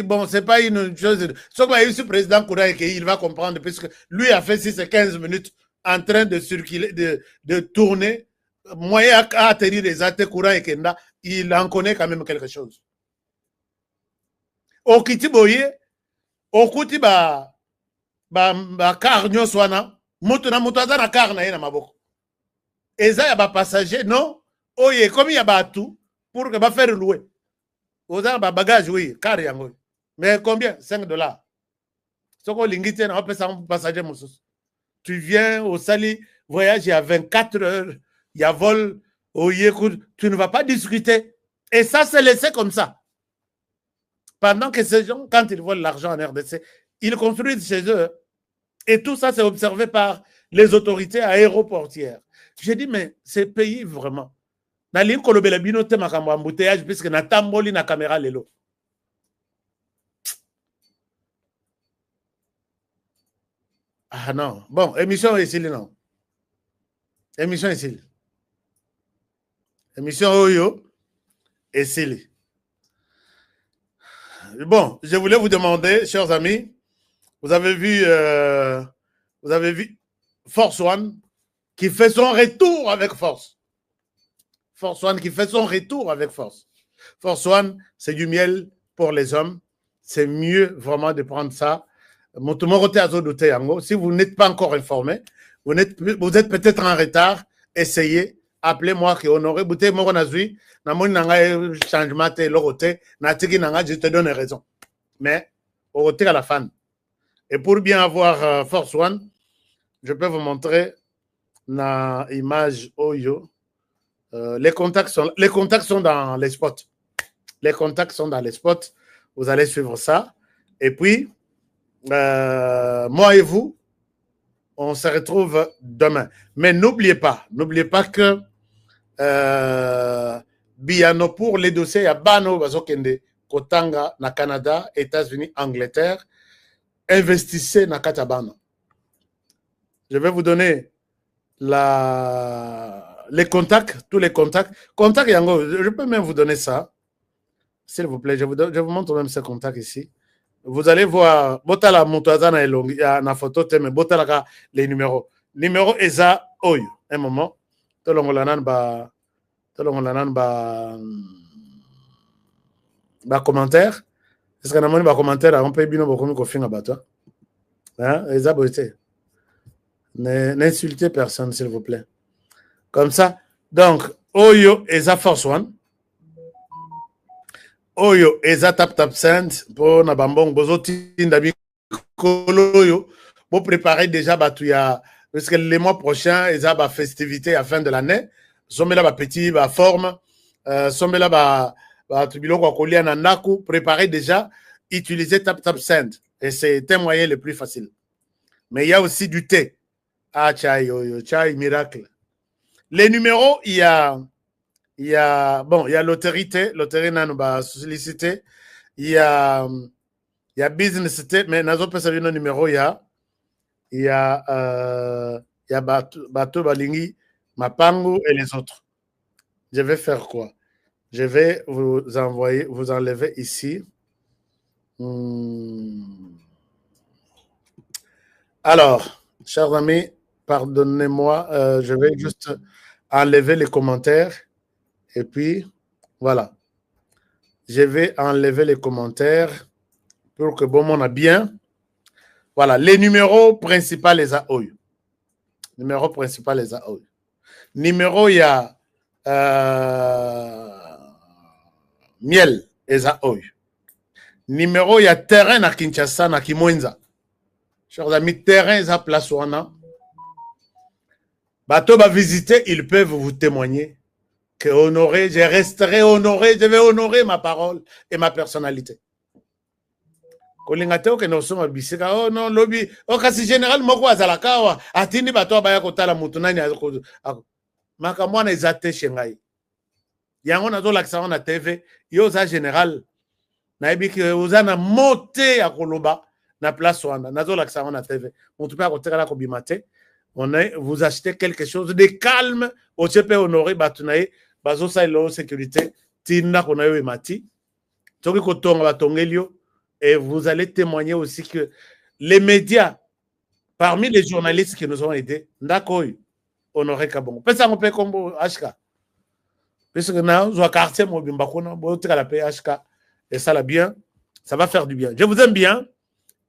Bon, c'est pas une chose. Sauf que ce président courant Ekei, il va comprendre, puisque lui a fait 6 et 15 minutes en train de circuler, de tourner, moyen à atterrir les athées courant Ekenda, il en connaît quand même quelque chose. Au Kitiboye, au Kuti ba car nyoswana, mutuna mutaza na car na yena maboko. Eza ya ba passager, non? Oye, comme il y a tout pour que va faire louer. Aux ba bagage, oui, car yango. Mais combien? 5 $. Soko lingite na opesa un passager musus. Tu viens au Sali, voyage, il y a 24 heures, il y a vol, oye, tu ne vas pas discuter. Et ça, c'est laissé comme ça. Pendant que ces gens, quand ils volent l'argent en RDC, ils construisent chez eux. Et tout ça, c'est observé par les autorités aéroportières. J'ai dit, mais ces pays, vraiment, na li kolobela bino te makambo embouteillage puisque na tamboli na caméra lelo. Ah non. Bon, émission ici, non. Émission ici. Émission Oyo ici. Bon, je voulais vous demander, chers amis, vous avez vu Force One qui fait son retour avec force. Force One qui fait son retour avec force. Force One, c'est du miel pour les hommes. C'est mieux vraiment de prendre ça. Si vous n'êtes pas encore informé, vous êtes peut-être en retard, essayez, appelez-moi qui honoré. Changement, je te donne raison. Mais, au à la fin. Et pour bien avoir Force One, je peux vous montrer la image Oyo. Les contacts sont dans les spots. Les contacts sont dans les spots. Vous allez suivre ça. Et puis, moi et vous, on se retrouve demain. Mais n'oubliez pas que Biano pour les dossiers, il y a Bano Bazokende, Kotanga, na Canada, États-Unis, Angleterre. Investissez na Katabana. Je vais vous donner les contacts, tous les contacts. Contacts, je peux même vous donner ça. S'il vous plaît, je vous montre même ces contacts ici. Vous allez voir, Botala Moutaza na photo, mais Botala les numéros. Numéro ESA Oyo. Un moment. Tolongolanan ba commentaire. Est-ce qu'on a un commentaire? On peut bien beaucoup confier à toi. Hein? ESA Boité. N'insultez personne, s'il vous plaît. Comme ça. Donc, Oyo ESA Force One. Oyo eza tap send pour na bambong bozoti ndabi koloyo pour préparer déjà batouya parce que les mois prochains eza ba festivité à fin de l'année somela ba petit ba forme somela ba tubiloko kolia na ndaku préparer déjà utiliser tap send et c'est un moyen le plus facile. Mais il y a aussi du thé. Ah chai oyo chai miracle. Les numéros il y a loterie nanu ba sollicité, il y a business T, mais nazo pesa bino numéro il y a bato balingi mapangu et les autres. Je vais faire quoi? Je vais vous enlever ici. Alors, chers amis, pardonnez-moi, je vais juste enlever les commentaires. Et puis, voilà. Je vais enlever les commentaires pour que bon monde a bien. Voilà. Les numéros principaux, les AOI. Numéro principal, les AOI. Numéro, il y a Miel, les AOI. Numéro, il y a terrain à Kinshasa, à Kimwenza. Chers amis, terrain, à place Wana. Bateau va visiter, ils peuvent vous témoigner que honoré, je resterai honoré, je vais honorer ma parole et ma personnalité. Kolingate que nous sommes bisika oh non lobby oh kasi général moko azalaka atindi bato baya kotala mutu nani makamwana ezate shengai yango nazo lakisa na TV yo za général na ebiki ozana moté ya koloba na place wana nazo lakisa na TV mutu pa kotekala ko bimate vous achetez quelque chose de calme au CP honoré batunaye bazo sa sécurité Tina Konayo et Mati. Et vous allez témoigner aussi que les médias, parmi les journalistes qui nous ont aidés, Ndakoy, Honoré Kabongo. Pesa on peut comme HK. Parce que nous avons quartier Mobimbakouna, la PHK, et ça l'a bien, ça va faire du bien. Je vous aime bien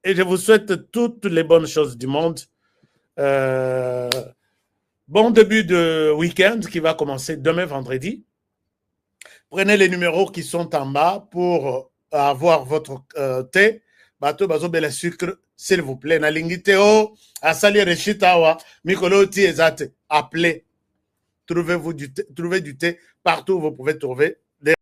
et je vous souhaite toutes les bonnes choses du monde. Bon début de week-end qui va commencer demain vendredi. Prenez les numéros qui sont en bas pour avoir votre thé. Bateau, bazo, bel sucre, s'il vous plaît. Nalingi Théo, Asali Rechitawa, Mikolo Tiezate, appelez. Trouvez du thé partout où vous pouvez trouver.